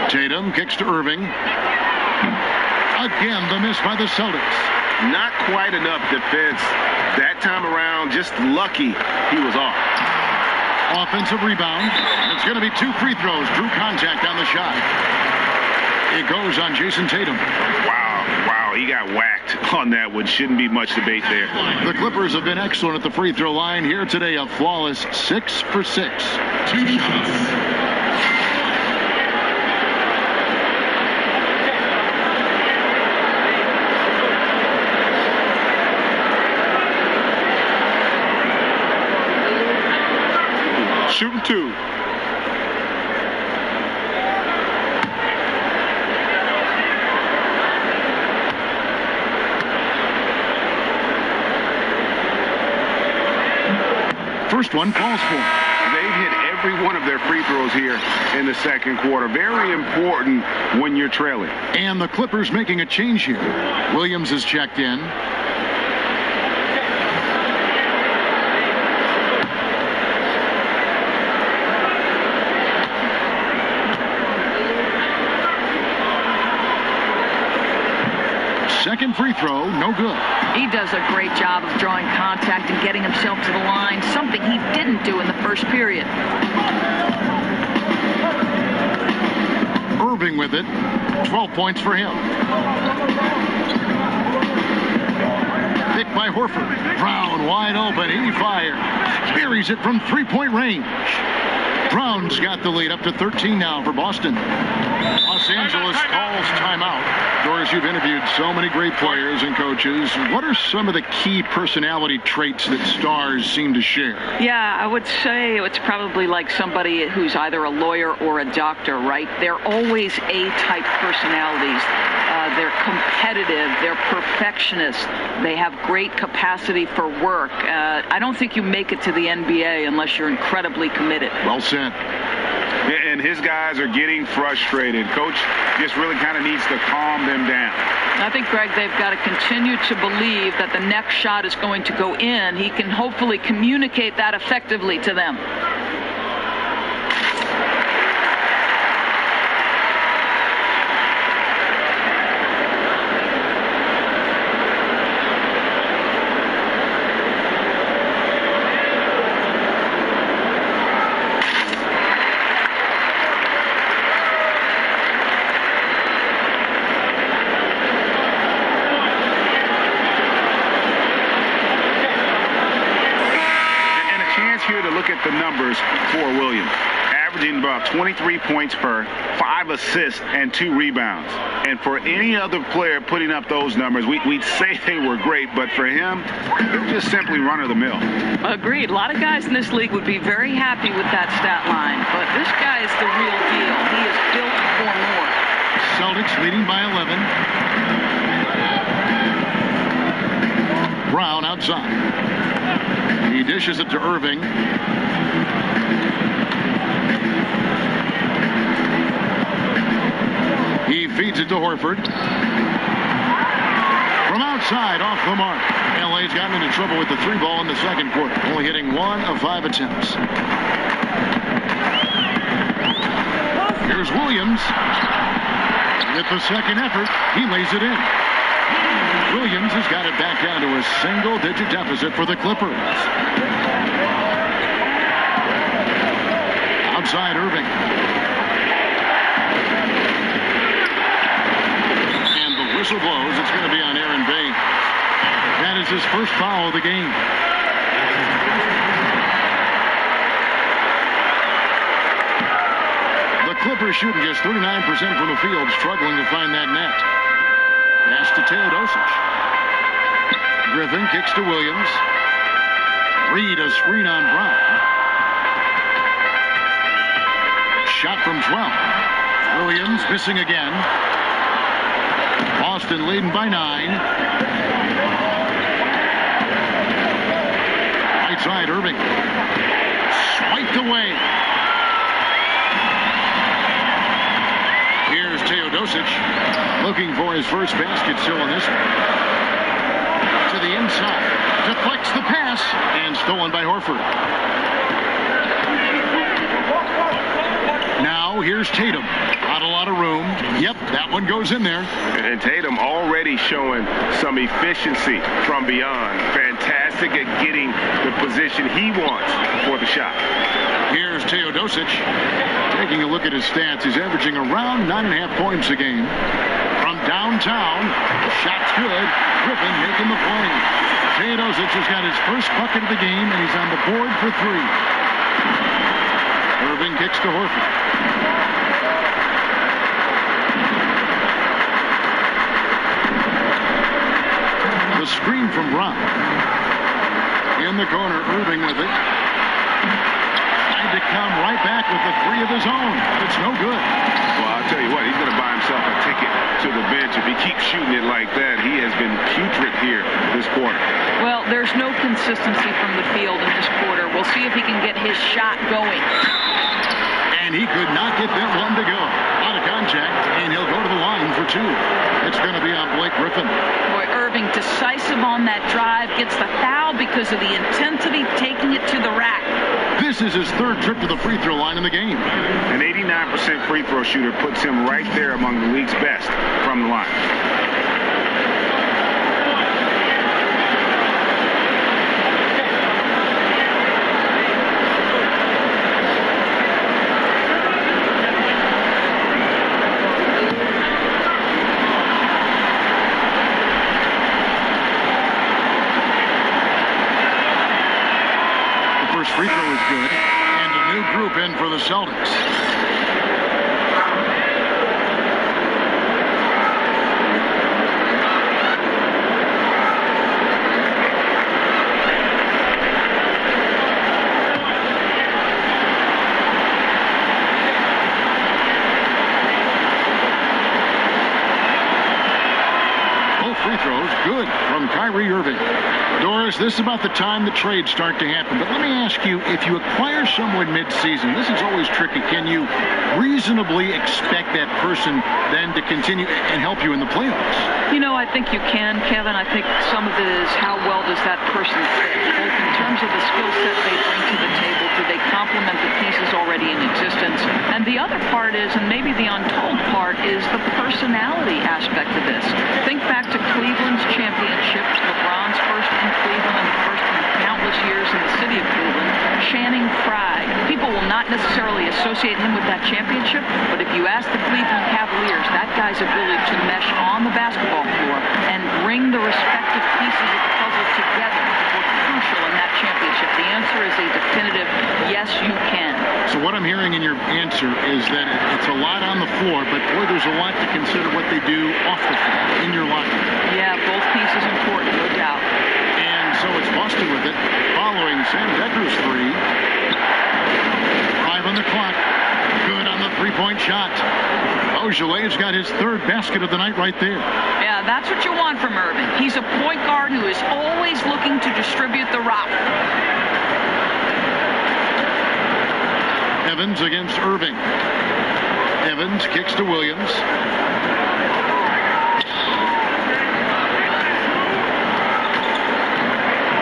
[SPEAKER 6] Tatum kicks to Irving. Again, the miss by the Celtics.
[SPEAKER 7] Not quite enough defense that time around. Just lucky he was off.
[SPEAKER 6] Offensive rebound. It's going to be 2 free throws. Drew contact on the shot. It goes on Jason Tatum.
[SPEAKER 7] Wow, he got whacked on that one. Shouldn't be much debate there.
[SPEAKER 6] The Clippers have been excellent at the free throw line here today. A flawless 6 for 6. 2 shots.
[SPEAKER 3] Shooting 2.
[SPEAKER 6] First one falls for.
[SPEAKER 7] They've hit every one of their free throws here in the second quarter. Very important when you're trailing.
[SPEAKER 6] And the Clippers making a change here. Williams is checked in. Second free throw, no good.
[SPEAKER 8] He does a great job of drawing contact and getting himself to the line, something he didn't do in the first period.
[SPEAKER 6] Irving with it. 12 points for him. Picked by Horford. Brown wide open. He fires. Buries it from three-point range. Brown's got the lead up to 13 now for Boston. Los Angeles calls timeout. Doris, you've interviewed so many great players and coaches. What are some of the key personality traits that stars seem to share?
[SPEAKER 8] Yeah, I would say it's probably like somebody who's either a lawyer or a doctor, right? They're always A-type personalities. They're competitive. They're perfectionists. They have great capacity for work. I don't think you make it to the NBA unless you're incredibly committed.
[SPEAKER 6] Well said.
[SPEAKER 7] And his guys are getting frustrated. Coach just really kind of needs to calm them down.
[SPEAKER 8] I think, Greg, they've got to continue to believe that the next shot is going to go in. He can hopefully communicate that effectively to them.
[SPEAKER 7] The numbers for Williams, averaging about 23 points per, 5 assists, and 2 rebounds. And for any other player putting up those numbers, we'd say they were great, but for him, they're just simply run-of-the-mill.
[SPEAKER 8] Agreed. A lot of guys in this league would be very happy with that stat line, but this guy is the real deal. He is built for more.
[SPEAKER 6] Celtics leading by 11. Brown outside. He dishes it to Irving. He feeds it to Horford. From outside, off the mark. LA's gotten into trouble with the 3 ball in the second quarter, only hitting 1 of 5 attempts. Here's Williams. With the second effort, he lays it in. Williams has got it back down to a single-digit deficit for the Clippers. Outside Irving. And the whistle blows. It's going to be on Aaron Bain. That is his first foul of the game. The Clippers shooting just 39% from the field, struggling to find that net. Pass to Teodosic. Griffin kicks to Williams. Reed a screen on Brown. Shot from 12. Williams missing again. Boston leading by 9. Right right side, Irving. Swiped away. Here's Teodosic looking for his first basket still in this one. To the inside. Deflects the pass and stolen by Horford. Now here's Tatum. Not a lot of room. Yep, that one goes in there.
[SPEAKER 7] And Tatum already showing some efficiency from beyond. Fantastic at getting the position he wants for the shot.
[SPEAKER 6] Here's Teodosic. Taking a look at his stats, he's averaging around 9.5 points a game. From downtown, the shot's good. Griffin making the play. Teodosic has got his first bucket of the game, and he's on the board for 3. Irving kicks to Horford. The screen from Brown. In the corner, Irving with it. Tried to come right back with the 3 of his own. It's no good.
[SPEAKER 7] Well, I'll tell you what, he's going to buy himself a ticket to the bench. If he keeps shooting it like that, he has been putrid here this quarter.
[SPEAKER 8] Well, there's no consistency from the field in this quarter. We'll see if he can get his shot going.
[SPEAKER 6] And he could not get that one to go. Out of contact, and he'll go to the line for 2. It's going to be on Blake Griffin.
[SPEAKER 8] Boy, Irving decisive on that drive, gets the foul because of the intensity, taking it to the rack.
[SPEAKER 6] This is his 3rd trip to the free throw line in the game.
[SPEAKER 7] An 89% free throw shooter puts him right there among the league's best from the line.
[SPEAKER 6] Free throw is good, and a new group in for the Celtics. Both free throws good from Kyrie Irving. Doris, this is about the time the trades start to happen. But let me ask you, if you acquire someone mid-season, this is always tricky. Can you reasonably expect that person then to continue and help you in the playoffs?
[SPEAKER 8] You know, I think you can, Kevin. I think some of it is how well does that person fit, both in terms of the skill set they bring to the table. Do they complement the pieces already in existence? And the other part is, and maybe the untold part, is the personality aspect of this. Think back to Cleveland's championships, LeBron's first in Cleveland and the first in countless years in the city of Cleveland. Channing Frye. People will not necessarily associate him with that championship, but if you ask the Cleveland Cavaliers, that guy's ability to mesh on the basketball floor and bring the respective pieces of the puzzle together were crucial in that championship. The answer is a definitive yes, you can.
[SPEAKER 6] So what I'm hearing in your answer is that it's a lot on the floor, but boy, there's a lot to consider what they do off the floor in your locker room.
[SPEAKER 8] Yeah, both pieces important, no doubt.
[SPEAKER 6] And so it's Boston with it, following Sam Decker's 3. 5 on the clock. Good on the 3-point shot. Beaujolais got his 3rd basket of the night right there.
[SPEAKER 8] Yeah, that's what you want from Irving. He's a point guard who is always looking to distribute the rock.
[SPEAKER 6] Evans against Irving. Evans kicks to Williams.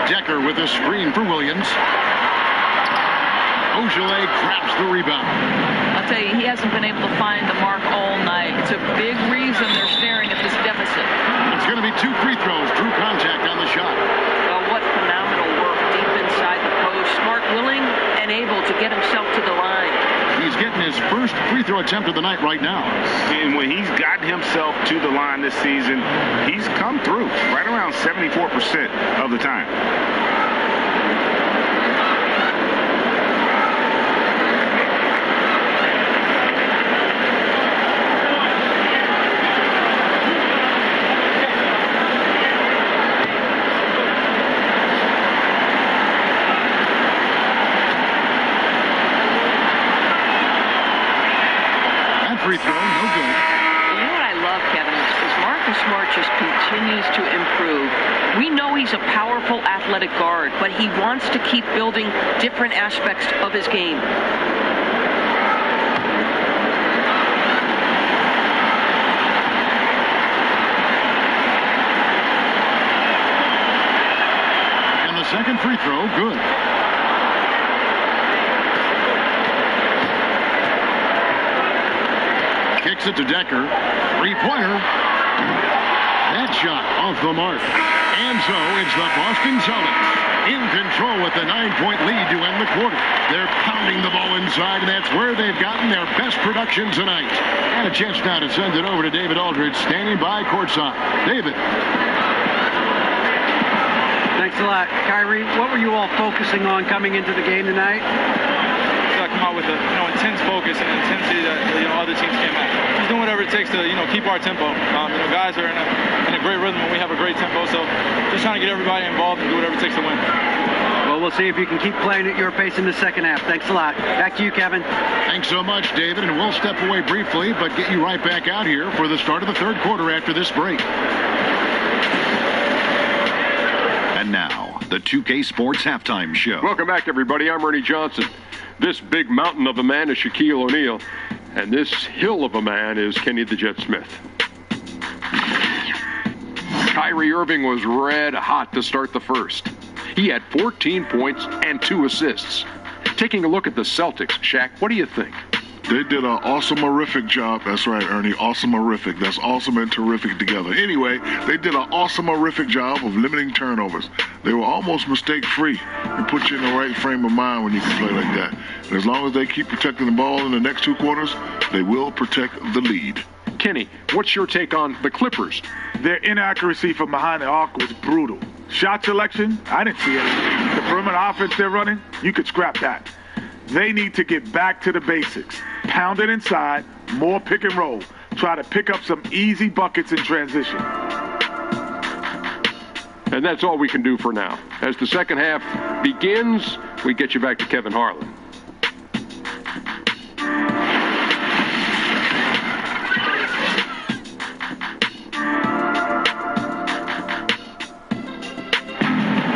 [SPEAKER 6] Decker with a screen for Williams. Beaujolais grabs the rebound.
[SPEAKER 8] I'll tell you, he hasn't been able to find the mark all night. It's a big reason they're staring at this deficit.
[SPEAKER 6] It's going to be 2 free throws. Drew contact on the shot.
[SPEAKER 8] Well, what phenomenal work deep inside the post. Smart, willing, and able to get himself to the line.
[SPEAKER 6] He's getting his first free throw attempt of the night right now.
[SPEAKER 7] And when he's gotten himself to the line this season, he's come through right around 74% of the time.
[SPEAKER 8] Free throw, no good. You know what I love, Kevin, is Mark Marcus Smart just continues to improve. We know he's a powerful athletic guard, but he wants to keep building different aspects of his game.
[SPEAKER 6] And the second free throw, good. Kicks it to Decker. Three-pointer. That shot off the mark. And so it's the Boston Celtics in control with the 9-point lead to end the quarter. They're pounding the ball inside, and that's where they've gotten their best production tonight. And a chance now to send it over to David Aldridge, standing by courtside. David.
[SPEAKER 9] Thanks a lot. Kyrie, what were you all focusing on coming into the game tonight?
[SPEAKER 12] Come out with a intense focus and intensity that other teams came at. Just doing whatever it takes to keep our tempo. Guys are in a great rhythm and we have a great tempo, so just trying to get everybody involved and do whatever it takes to win.
[SPEAKER 9] Well, we'll see if you can keep playing at your pace in the second half. Thanks a lot. Back to you, Kevin.
[SPEAKER 6] Thanks so much, David, and we'll step away briefly, but get you right back out here for the start of the third quarter after this break.
[SPEAKER 1] And now, the 2K Sports Halftime Show.
[SPEAKER 2] Welcome back, everybody. I'm Ernie Johnson. This big mountain of a man is Shaquille O'Neal, and this hill of a man is Kenny the Jet Smith. Kyrie Irving was red hot to start the first. He had 14 points and 2 assists. Taking a look at the Celtics, Shaq, what do you think?
[SPEAKER 3] They did an awesome-horrific job. That's right, Ernie. Awesome-horrific. That's awesome and terrific together. Anyway, they did an awesome-horrific job of limiting turnovers. They were almost mistake-free and put you in the right frame of mind when you can play like that. And as long as they keep protecting the ball in the next 2 quarters, they will protect the lead.
[SPEAKER 2] Kenny, what's your take on the Clippers?
[SPEAKER 4] Their inaccuracy from behind the arc was brutal. Shot selection, I didn't see anything. The perimeter offense they're running, you could scrap that. They need to get back to the basics. Pound it inside, more pick and roll. Try to pick up some easy buckets in transition.
[SPEAKER 2] And that's all we can do for now. As the second half begins, we get you back to Kevin Harlan.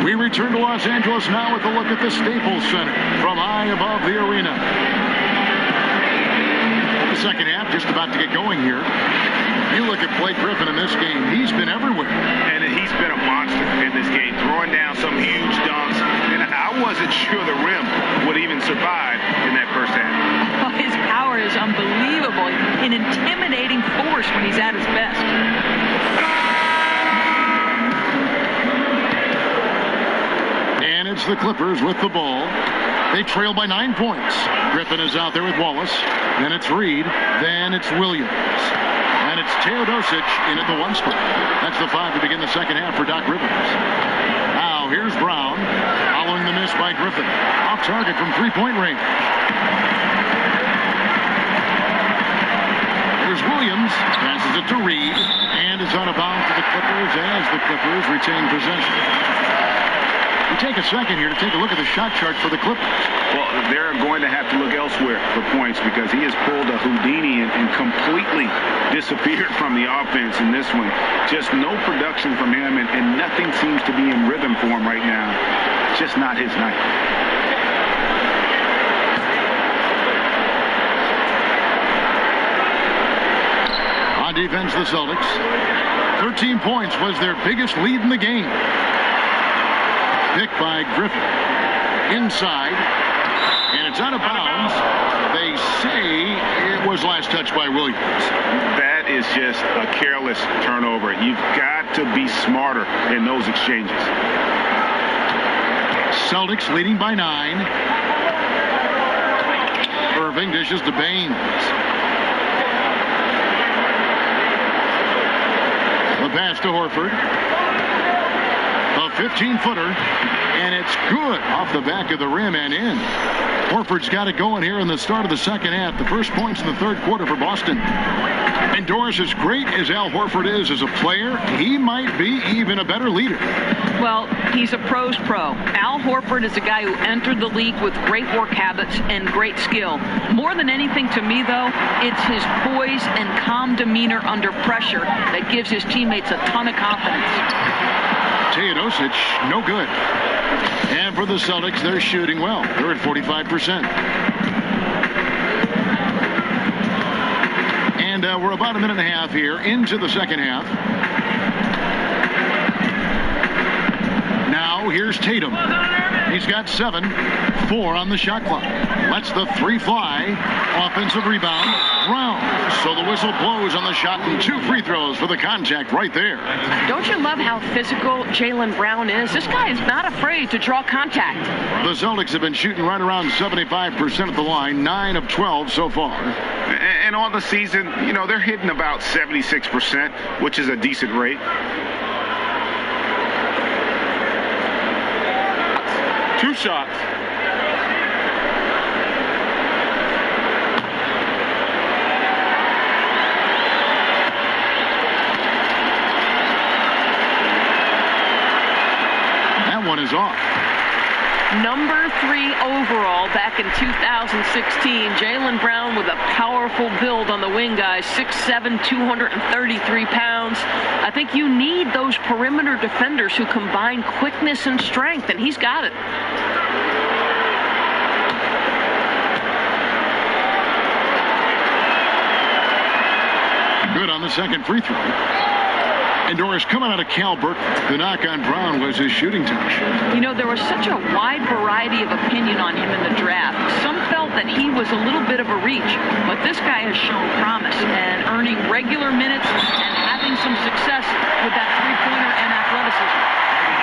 [SPEAKER 6] We return to Los Angeles now with a look at the Staples Center from high above the arena. The second half just about to get going here. You look at Blake Griffin in this game. He's been everywhere.
[SPEAKER 7] And he's been a monster in this game, throwing down some huge dunks. And I wasn't sure the rim would even survive in that first half.
[SPEAKER 8] His power is unbelievable. An intimidating force when he's at his best.
[SPEAKER 6] And it's the Clippers with the ball. They trail by 9 points. Griffin is out there with Wallace. Then it's Reed. Then it's Williams. And it's Teodosic in at the 1 spot. That's the 5 to begin the second half for Doc Rivers. Now here's Brown, following the miss by Griffin. Off target from 3-point range. Here's Williams. Passes it to Reed. And it's out of bounds to the Clippers as the Clippers retain possession. We take a second here to take a look at the shot chart for the Clippers.
[SPEAKER 7] Well, they're going to have to look elsewhere for points because he has pulled a Houdini and completely disappeared from the offense in this one. Just no production from him, and nothing seems to be in rhythm for him right now. Just not his night.
[SPEAKER 6] On defense, the Celtics. 13 points was their biggest lead in the game. Picked by Griffin. Inside. And it's out of bounds. They say it was last touched by Williams.
[SPEAKER 7] That is just a careless turnover. You've got to be smarter in those exchanges.
[SPEAKER 6] Celtics leading by 9. Irving dishes to Baines. The pass to Horford. The 15-footer, and it's good off the back of the rim and in. Horford's got it going here in the start of the second half. The first points in the third quarter for Boston. And Doris, as great as Al Horford is as a player, he might be even a better leader.
[SPEAKER 8] Well, he's a pro's pro. Al Horford is a guy who entered the league with great work habits and great skill. More than anything to me, though, it's his poise and calm demeanor under pressure that gives his teammates a ton of confidence.
[SPEAKER 6] Teodosic, no good. And for the Celtics, they're shooting well. They're at 45%. And we're about a minute and a half here into the second half. Now here's Tatum. He's got 7, 4 on the shot clock. Lets the 3 fly. Offensive rebound. Brown. So the whistle blows on the shot and 2 free throws for the contact right there.
[SPEAKER 11] Don't you love how physical Jaylen Brown is? This guy is not afraid to draw contact.
[SPEAKER 6] The Celtics have been shooting right around 75% at the line, 9 of 12 so far.
[SPEAKER 7] And on the season, you know, they're hitting about 76%, which is a decent rate.
[SPEAKER 12] Two shots.
[SPEAKER 6] That one is off.
[SPEAKER 11] Number 3 overall back in 2016. Jaylen Brown with a powerful build on the wing, guys. 6'7", 233 pounds. I think you need those perimeter defenders who combine quickness and strength, and he's got it.
[SPEAKER 6] Good on the second free throw. And Doris, coming out of Cal Berkeley, the knock on Brown was his shooting touch.
[SPEAKER 8] You know, there was such a wide variety of opinion on him in the draft. Some felt that he was a little bit of a reach, but this guy has shown promise and earning regular minutes and having some success with that three-pointer and athleticism.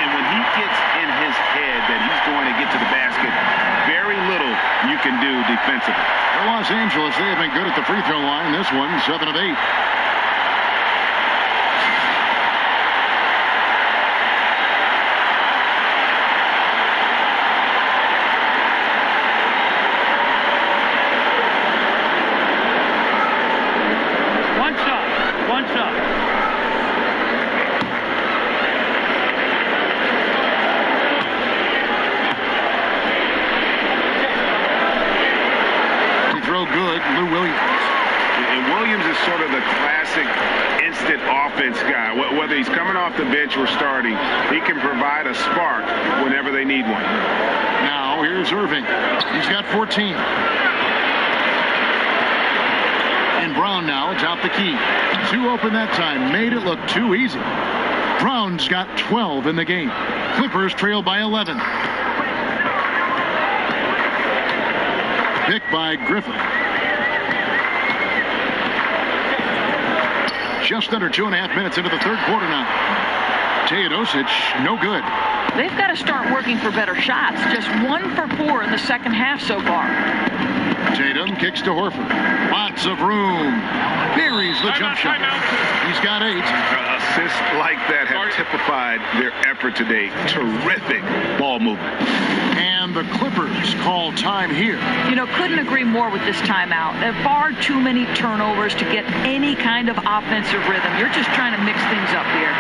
[SPEAKER 7] And when he gets in his head that he's going to get to the basket, very little you can do defensively.
[SPEAKER 6] For Los Angeles, they have been good at the free throw line. This one, 7 of 8.
[SPEAKER 7] Whether he's coming off the bench or starting, he can provide a spark whenever they need one.
[SPEAKER 6] Now here's Irving. He's got 14. And Brown now atop the key. 2 open that time. Made it look too easy. Brown's got 12 in the game. Clippers trail by 11. Pick by Griffin. Just under 2.5 minutes into the third quarter now. Teodosic, no good.
[SPEAKER 8] They've got to start working for better shots. Just 1 for 4 in the second half so far.
[SPEAKER 6] Tatum kicks to Horford. Lots of room. Buries the jump shot. He's got 8.
[SPEAKER 7] Assists like that have typified their effort today. Terrific ball movement.
[SPEAKER 6] And the Clippers call time here.
[SPEAKER 8] You know, couldn't agree more with this timeout. There are far too many turnovers to get any kind of offensive rhythm. You're just trying to mix things up here.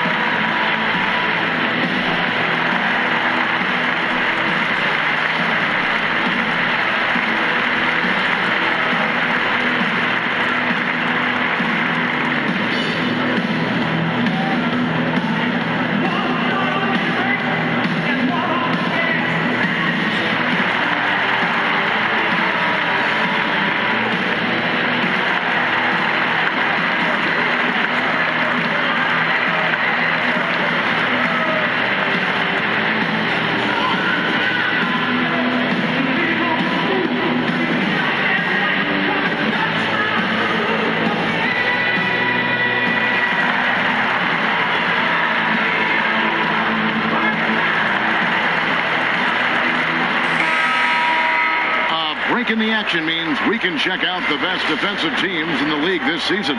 [SPEAKER 6] In the action means we can check out the best defensive teams in the league this season.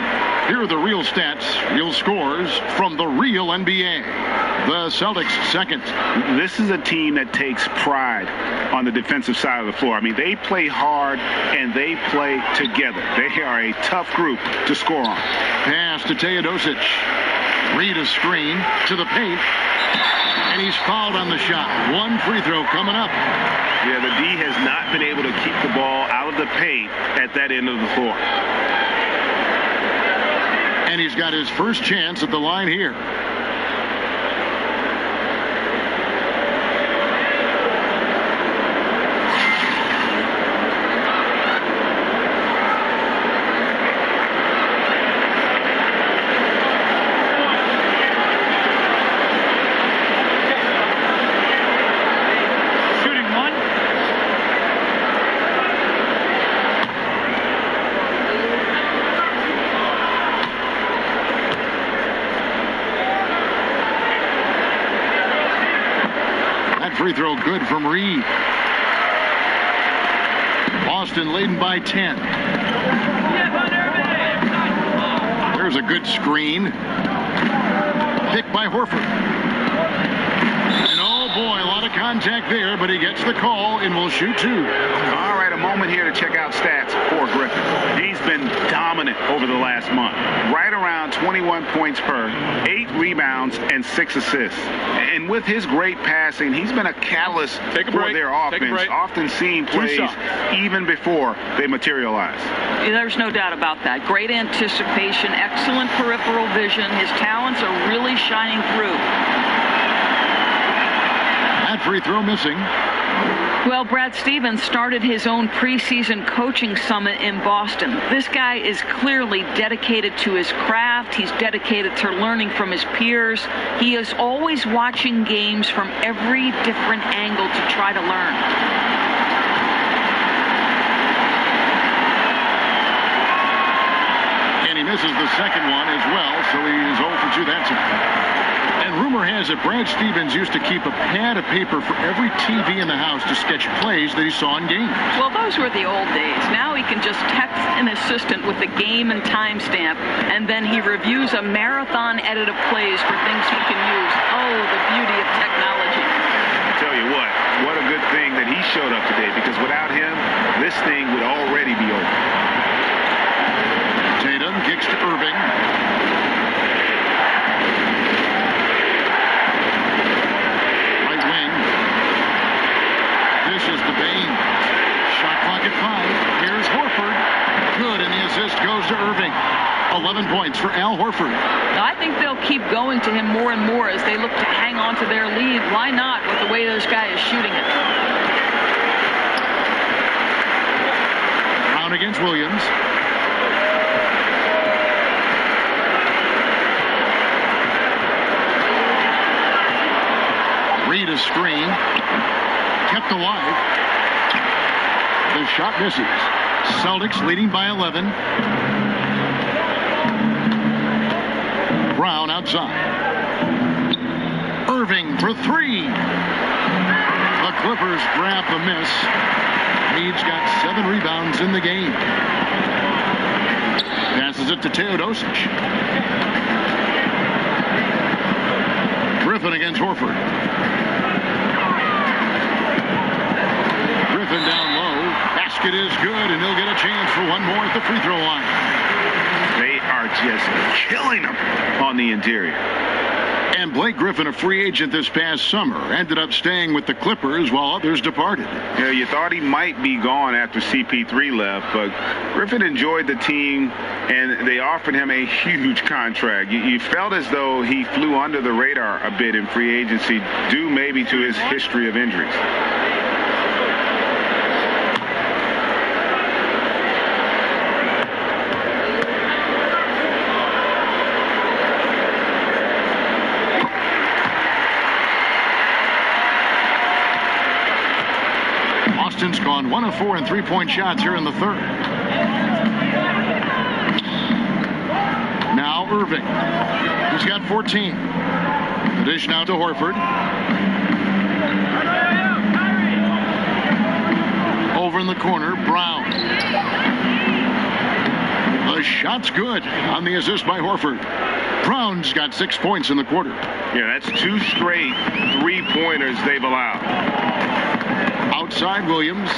[SPEAKER 6] Here are the real stats, real scores from the real NBA. The Celtics second.
[SPEAKER 7] This is a team that takes pride on the defensive side of the floor. I mean, they play hard and they play together. They are a tough group to score on.
[SPEAKER 6] Pass to Teodosic. Reed a screen to the paint. And he's fouled on the shot. One free throw coming up.
[SPEAKER 7] Yeah, the D has not been able to keep the ball out of the paint at that end of the floor.
[SPEAKER 6] And he's got his first chance at the line here. Free throw good from Reed. Boston leading by 10. There's a good screen. Picked by Horford. And oh boy, a lot of contact there, but he gets the call and will shoot two.
[SPEAKER 7] All right, a moment here to check out stats for Griffin. He's been dominant over the last month. Right around 21 points per, 8 rebounds, and 6 assists. And with his great passing, he's been a catalyst for their offense, often seeing plays even before they materialize.
[SPEAKER 8] There's no doubt about that. Great anticipation, excellent peripheral vision. His talents are really shining through.
[SPEAKER 6] That free throw missing.
[SPEAKER 8] Well, Brad Stevens started his own preseason coaching summit in Boston. This guy is clearly dedicated to his craft. He's dedicated to learning from his peers. He is always watching games from every different angle to try to learn.
[SPEAKER 6] And he misses the second one as well, so he's 0 for 2 that time. And rumor has it Brad Stevens used to keep a pad of paper for every TV in the house to sketch plays that he saw in games.
[SPEAKER 8] Well, those were the old days. Now he can just text an assistant with the game and timestamp, and then he reviews a marathon edit of plays for things he can use. Oh, the beauty of technology.
[SPEAKER 7] I tell you what a good thing that he showed up today, because without him, this thing would already be over.
[SPEAKER 6] Tatum kicks to Irving. Shot clock at 5. Here's Horford. Good, and the assist goes to Irving. 11 points for Al Horford.
[SPEAKER 8] I think they'll keep going to him more and more as they look to hang on to their lead. Why not with the way this guy is shooting it?
[SPEAKER 6] Brown against Williams. Reed a screen. Kept alive. The shot misses. Celtics leading by 11. Brown outside. Irving for 3. The Clippers grab the miss. Reed's got 7 rebounds in the game. Passes it to Teodosic. Griffin against Horford. Griffin down low. Basket is good, and he'll get a chance for one more at the free throw line.
[SPEAKER 7] They are just killing them on the interior.
[SPEAKER 6] And Blake Griffin, a free agent this past summer, ended up staying with the Clippers while others departed.
[SPEAKER 7] Yeah, you thought he might be gone after CP3 left, but Griffin enjoyed the team, and they offered him a huge contract. You felt as though he flew under the radar a bit in free agency, due maybe to his history of injuries.
[SPEAKER 6] Boston's gone 1 of 4 in three-point shots here in the third. Now Irving. He's got 14. The dish now to Horford. Over in the corner, Brown. The shot's good on the assist by Horford. Brown's got 6 points in the quarter.
[SPEAKER 7] Yeah, that's 2 straight 3-pointers they've allowed.
[SPEAKER 6] Outside Williams.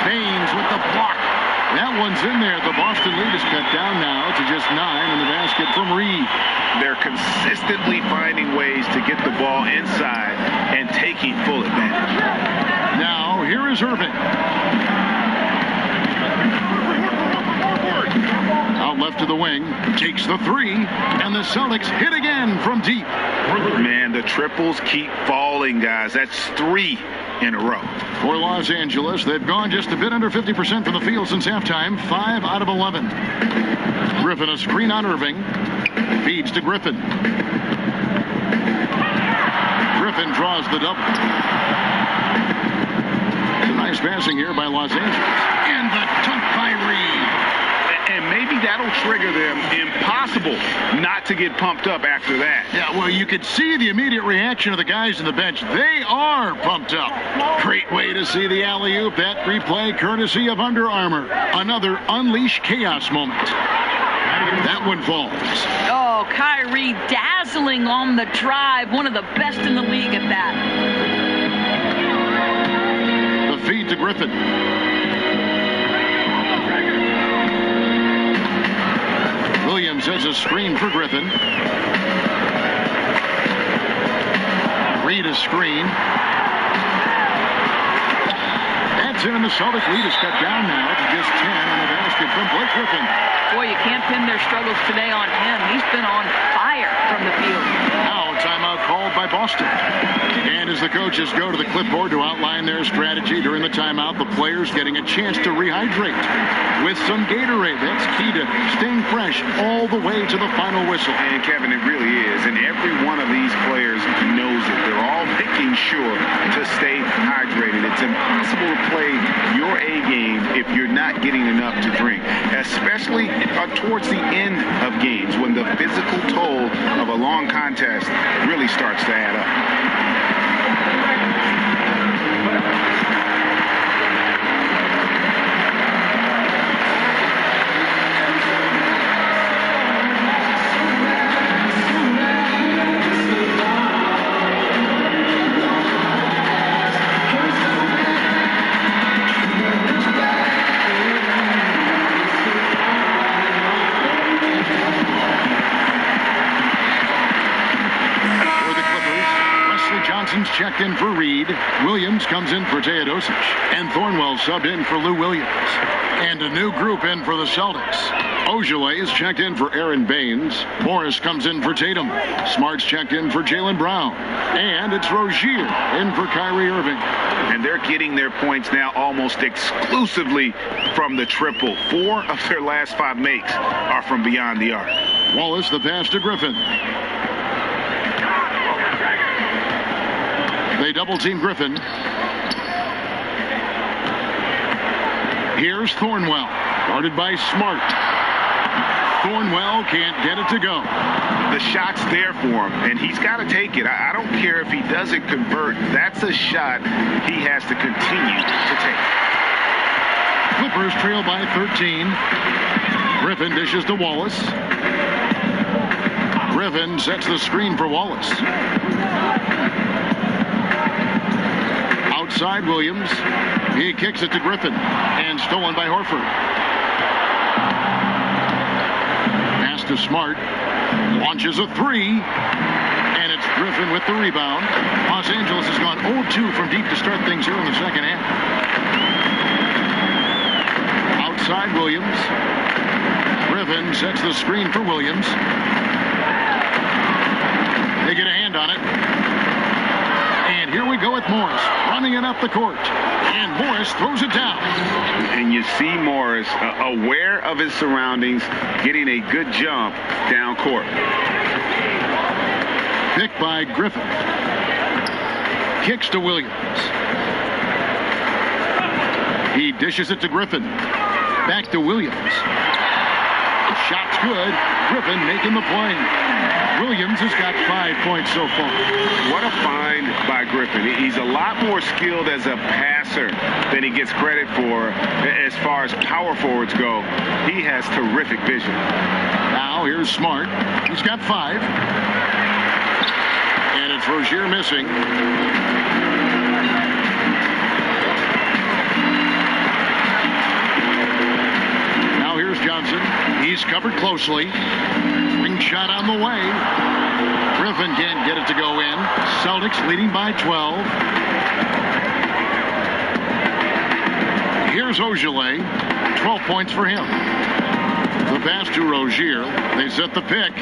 [SPEAKER 6] Baines with the block. That one's in there. The Boston lead is cut down now to just 9 in the basket from Reed.
[SPEAKER 7] They're consistently finding ways to get the ball inside and taking full advantage.
[SPEAKER 6] Now, here is Irving. Out left to the wing. Takes the 3. And the Celtics hit again from deep.
[SPEAKER 7] Man, the triples keep falling, guys. That's 3 in a row.
[SPEAKER 6] For Los Angeles, they've gone just a bit under 50% from the field since halftime. 5 out of 11. Griffin a screen on Irving. Feeds to Griffin. Griffin draws the double. Some nice passing here by Los Angeles. And the dunk by Reed.
[SPEAKER 7] And maybe that'll trigger them. Impossible not to get pumped up after that.
[SPEAKER 6] Yeah, well, you could see the immediate reaction of the guys on the bench. They are pumped up. Great way to see the alley-oop. That replay courtesy of Under Armour. Another Unleash Chaos moment. That one falls.
[SPEAKER 8] Oh, Kyrie dazzling on the drive. One of the best in the league at that.
[SPEAKER 6] The feed to Griffin. Williams has a screen for Griffin. Reed a screen. That's in, and the Celtics lead is cut down now to just 10 on the basket from Blake Griffin.
[SPEAKER 8] Boy, you can't pin their struggles today on him. He's been on fire from the field.
[SPEAKER 6] Now a timeout called by Boston. And as the coaches go to the clipboard to outline their strategy during the timeout, the players getting a chance to rehydrate with some Gatorade. That's key to staying fresh all the way to the final whistle.
[SPEAKER 7] And Kevin, it really is. And every one of these players knows it. They're all making sure to stay hydrated. It's impossible to play your A game if you're not getting enough to drink, especially towards the end of games when the physical toll of a long contest really starts to add up.
[SPEAKER 6] Checked in for Reed. Williams comes in for Teodosic. And Thornwell subbed in for Lou Williams. And a new group in for the Celtics. Ojale is checked in for Aaron Baines. Morris comes in for Tatum. Smart's checked in for Jaylen Brown. And it's Rozier in for Kyrie Irving.
[SPEAKER 7] And they're getting their points now almost exclusively from the triple. 4 of their last 5 makes are from beyond the arc.
[SPEAKER 6] Wallace the pass to Griffin. They double-team Griffin. Here's Thornwell, guarded by Smart. Thornwell can't get it to go.
[SPEAKER 7] The shot's there for him, and he's got to take it. I don't care if he doesn't convert. That's a shot he has to continue to take.
[SPEAKER 6] Clippers trail by 13. Griffin dishes to Wallace. Griffin sets the screen for Wallace. Outside Williams. He kicks it to Griffin. And stolen by Horford. Pass to Smart. Launches a 3. And it's Griffin with the rebound. Los Angeles has gone 0-2 from deep to start things here in the second half. Outside Williams. Griffin sets the screen for Williams. They get a hand on it. And here we go with Morris, running it up the court. And Morris throws it down.
[SPEAKER 7] And you see Morris aware of his surroundings, getting a good jump down court.
[SPEAKER 6] Picked by Griffin. Kicks to Williams. He dishes it to Griffin. Back to Williams. Shots good. Griffin making the play. Williams has got 5 points so far.
[SPEAKER 7] What a find by Griffin. He's a lot more skilled as a passer than he gets credit for as far as power forwards go. He has terrific vision.
[SPEAKER 6] Now here's Smart. He's got 5. And it's Rozier missing. Now here's Johnson. He's covered closely. Ring shot on the way. Griffin can't get it to go in. Celtics leading by 12. Here's Ojale. 12 points for him. The pass to Rozier. They set the pick.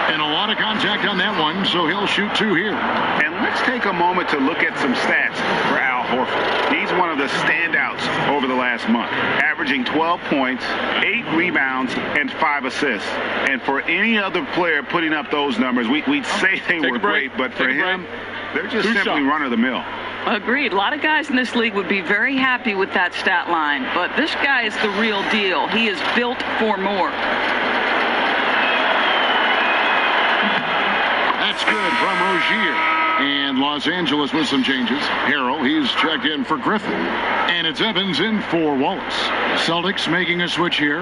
[SPEAKER 6] And a lot of contact on that one, so he'll shoot 2 here.
[SPEAKER 7] And let's take a moment to look at some stats for Al Horford. He's one of the standouts over the last month, averaging 12 points, 8 rebounds, and 5 assists. And for any other player putting up those numbers, we'd say they were great, but for him, they're just simply run-of-the-mill.
[SPEAKER 8] Agreed. A lot of guys in this league would be very happy with that stat line, but this guy is the real deal. He is built for more.
[SPEAKER 6] That's good from Rozier. And Los Angeles with some changes. Harrell, he's checked in for Griffin. And it's Evans in for Wallace. Celtics making a switch here.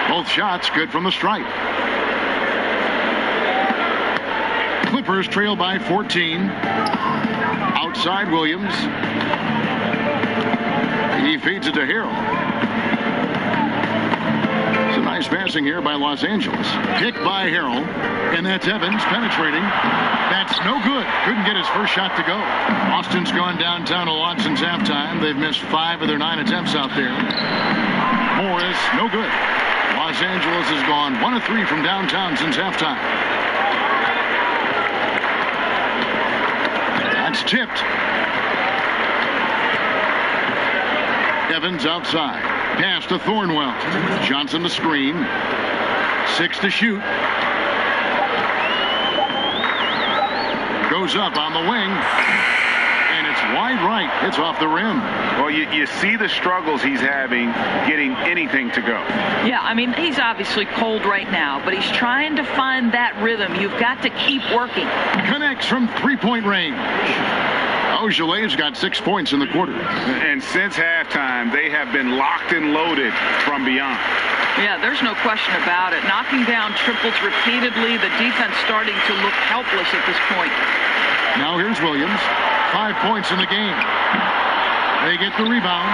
[SPEAKER 6] Both shots good from the stripe. Clippers trail by 14. Outside Williams. He feeds it to Harrell. Some nice passing here by Los Angeles. Picked by Harrell. And that's Evans penetrating. That's no good. Couldn't get his first shot to go. Austin's gone downtown a lot since halftime. They've missed 5 of their 9 attempts out there. Morris, no good. Los Angeles has gone 1 of 3 from downtown since halftime. That's tipped. Evans outside. Pass to Thornwell. Johnson to screen. 6 to shoot. Goes up on the wing. And it's wide right. It's off the rim.
[SPEAKER 7] Well, you see the struggles he's having getting anything to go.
[SPEAKER 8] Yeah, I mean, he's obviously cold right now, but he's trying to find that rhythm. You've got to keep working.
[SPEAKER 6] Connects from 3-point range. Ojale's got 6 points in the quarter.
[SPEAKER 7] And since halftime, they have been locked and loaded from beyond.
[SPEAKER 8] Yeah, there's no question about it. Knocking down triples repeatedly, the defense starting to look helpless at this point.
[SPEAKER 6] Now here's Williams. 5 points in the game. They get the rebound.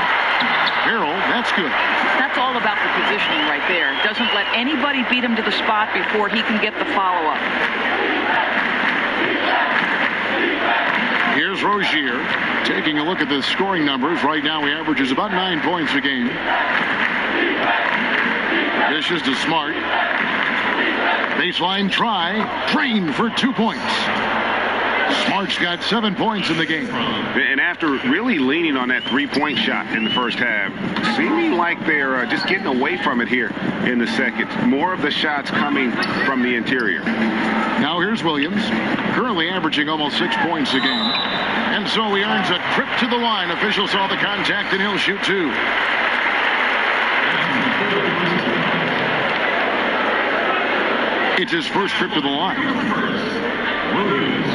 [SPEAKER 6] Harrell, that's good.
[SPEAKER 8] That's all about the positioning right there. Doesn't let anybody beat him to the spot before he can get the follow-up.
[SPEAKER 6] Here's Rozier. Taking a look at the scoring numbers. Right now he averages about 9 points a game. Dishes to Smart. Baseline try. Drained for 2 points. Smart's got 7 points in the game.
[SPEAKER 7] And after really leaning on that 3-point shot in the first half, seeming like they're just getting away from it here in the second. More of the shots coming from the interior.
[SPEAKER 6] Now here's Williams, currently averaging almost 6 points a game. And so he earns a trip to the line. Official saw the contact, and he'll shoot 2. It's his first trip to the line.
[SPEAKER 1] Williams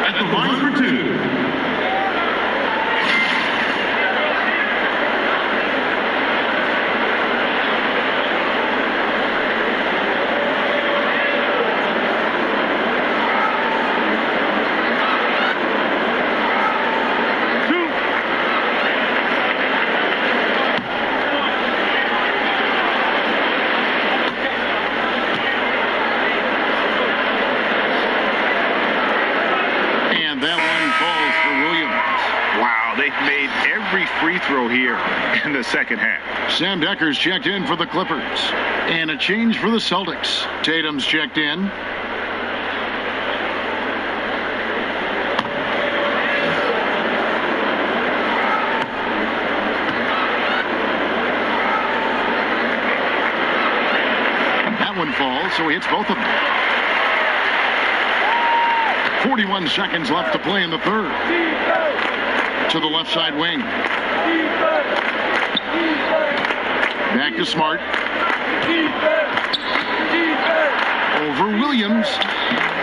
[SPEAKER 1] at the line for 2.
[SPEAKER 7] Made every free throw here in the second half.
[SPEAKER 6] Sam Decker's checked in for the Clippers. And a change for the Celtics. Tatum's checked in. foul, so he hits both of them. 41 seconds left to play in the third. To the left side wing. Back to Smart. Over Williams.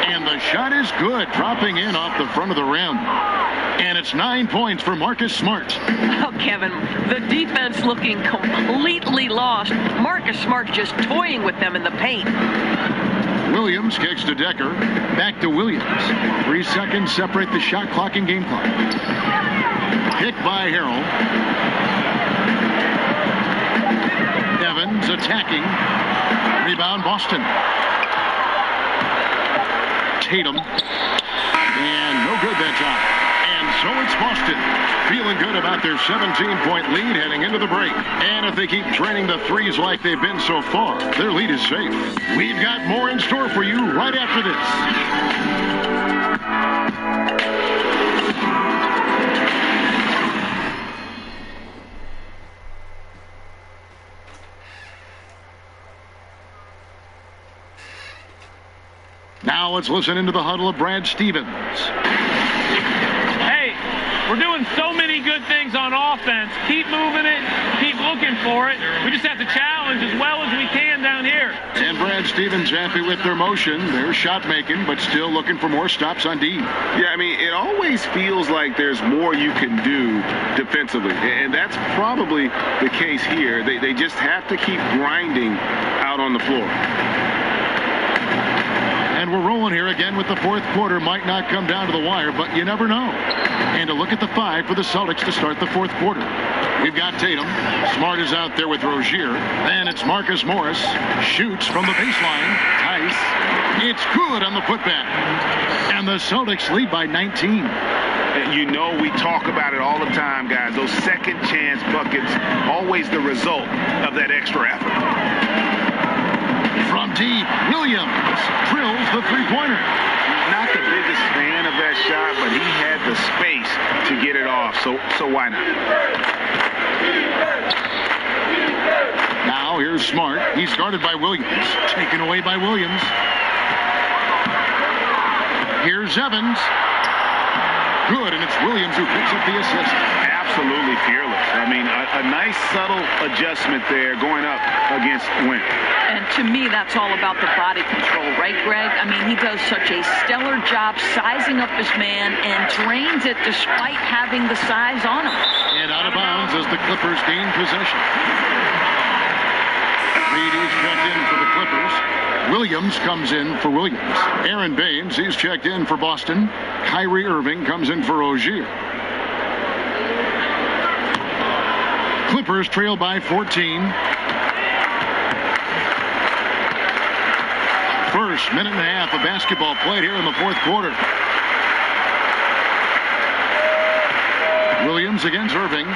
[SPEAKER 6] And the shot is good, dropping in off the front of the rim. And it's 9 points for Marcus Smart.
[SPEAKER 8] Oh, Kevin, the defense looking completely lost. Marcus Smart just toying with them in the paint.
[SPEAKER 6] Williams kicks to Decker. Back to Williams. 3 seconds separate the shot clock and game clock. Pick by Harrell. Evans attacking. Rebound Boston. Tatum. And no good that time. And so it's Boston. Feeling good about their 17-point lead heading into the break. And if they keep draining the threes like they've been so far, their lead is safe. We've got more in store for you right after this. Now let's listen into the huddle of Brad Stevens.
[SPEAKER 13] Hey, we're doing so many good things on offense. Keep moving it. Keep looking for it. We just have to challenge as well as we can down here.
[SPEAKER 6] And Brad Stevens happy with their motion. They're shot making, but still looking for more stops on D.
[SPEAKER 7] Yeah, I mean, it always feels like there's more you can do defensively. And that's probably the case here. They just have to keep grinding out on the floor.
[SPEAKER 6] And we're rolling here again with the fourth quarter. Might not come down to the wire, but you never know. And a look at the 5 for the Celtics to start the fourth quarter. We've got Tatum. Smart is out there with Rozier. Then it's Marcus Morris. Shoots from the baseline. Tice. It's good on the putback. And the Celtics lead by 19.
[SPEAKER 7] You know we talk about it all the time, guys. Those second chance buckets, always the result of that extra effort.
[SPEAKER 6] From deep, Williams drills the three-pointer.
[SPEAKER 7] Not the biggest fan of that shot, but he had the space to get it off, so why not?
[SPEAKER 6] Now here's Smart. He's guarded by Williams. Taken away by Williams. Here's Evans. Good, and it's Williams who picks up the assist.
[SPEAKER 7] Absolutely fearless. I mean, a nice subtle adjustment there going up against Wynn.
[SPEAKER 8] And to me, that's all about the body control, right, Greg? I mean, he does such a stellar job sizing up his man and drains it despite having the size on him.
[SPEAKER 6] And out of bounds as the Clippers gain possession. Reed is checked in for the Clippers. Williams comes in for Williams. Aaron Baines, he's checked in for Boston. Kyrie Irving comes in for Rozier. Clippers trail by 14. First minute and a half of basketball played here in the fourth quarter. Williams against Irving.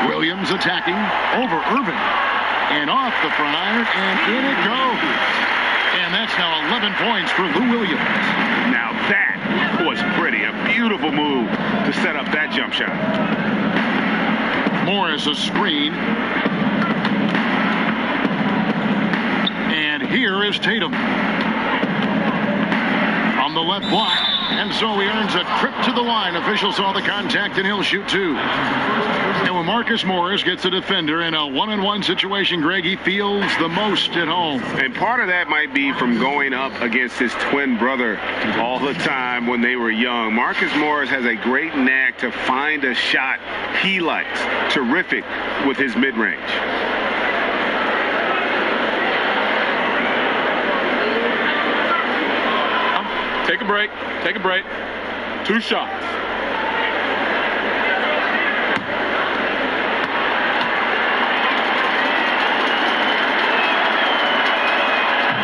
[SPEAKER 6] Williams attacking over Irving. And off the front iron, and in it goes. And that's now 11 points for Lou Williams.
[SPEAKER 7] Now that was pretty. A beautiful move to set up that jump shot.
[SPEAKER 6] Morris a screen. And here is Tatum. On the left block. And so he earns a trip to the line. Official saw the contact, and he'll shoot two. And when Marcus Morris gets a defender in a one-on-one situation, Greg, he feels the most at home.
[SPEAKER 7] And part of that might be from going up against his twin brother all the time when they were young. Marcus Morris has a great knack to find a shot he likes. Terrific with his mid-range.
[SPEAKER 12] Take a break. Take a break. 2 shots.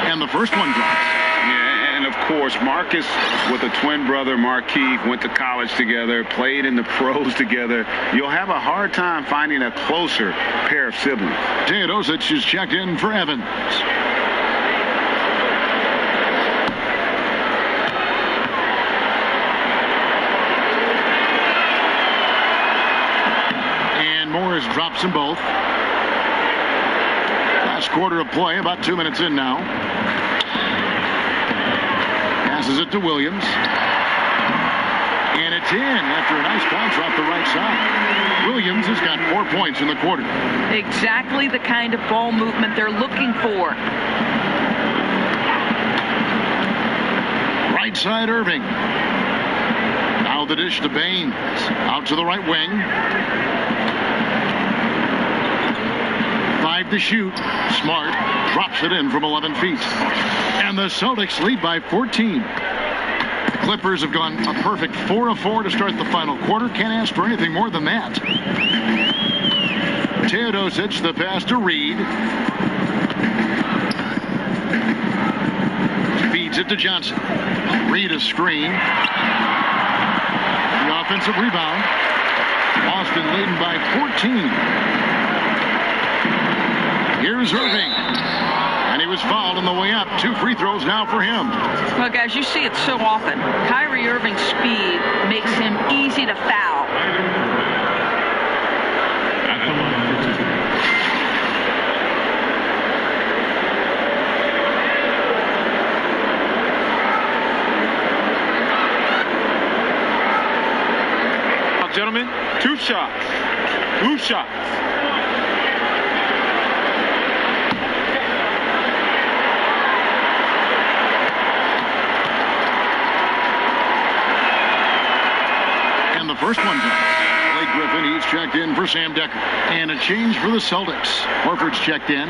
[SPEAKER 6] And the first one drops.
[SPEAKER 7] Yeah, and of course, Marcus with a twin brother, Markeith, went to college together, played in the pros together. You'll have a hard time finding a closer pair of siblings.
[SPEAKER 6] Teodosic is checked in for Evans. Morris drops them both. Last quarter of play, about 2 minutes in now. Passes it to Williams. And it's in after a nice bounce off the right side. Williams has got 4 points in the quarter.
[SPEAKER 8] Exactly the kind of ball movement they're looking for.
[SPEAKER 6] Right side, Irving. Now the dish to Baines. Out to the right wing. 5 to shoot. Smart drops it in from 11 feet. And the Celtics lead by 14. The Clippers have gone a perfect 4 of 4 to start the final quarter. Can't ask for anything more than that. Teodosic, the pass to Reed. Feeds it to Johnson. Reed a screen. The offensive rebound. Boston leading by 14. Here's Irving. And he was fouled on the way up. 2 free throws now for him.
[SPEAKER 8] Well, guys, you see it so often. Kyrie Irving's speed makes him easy to foul.
[SPEAKER 12] Gentlemen, 2 shots. Blue shots.
[SPEAKER 6] And the first one's up. Blake Griffin, he's checked in for Sam Decker. And a change for the Celtics. Horford's checked in.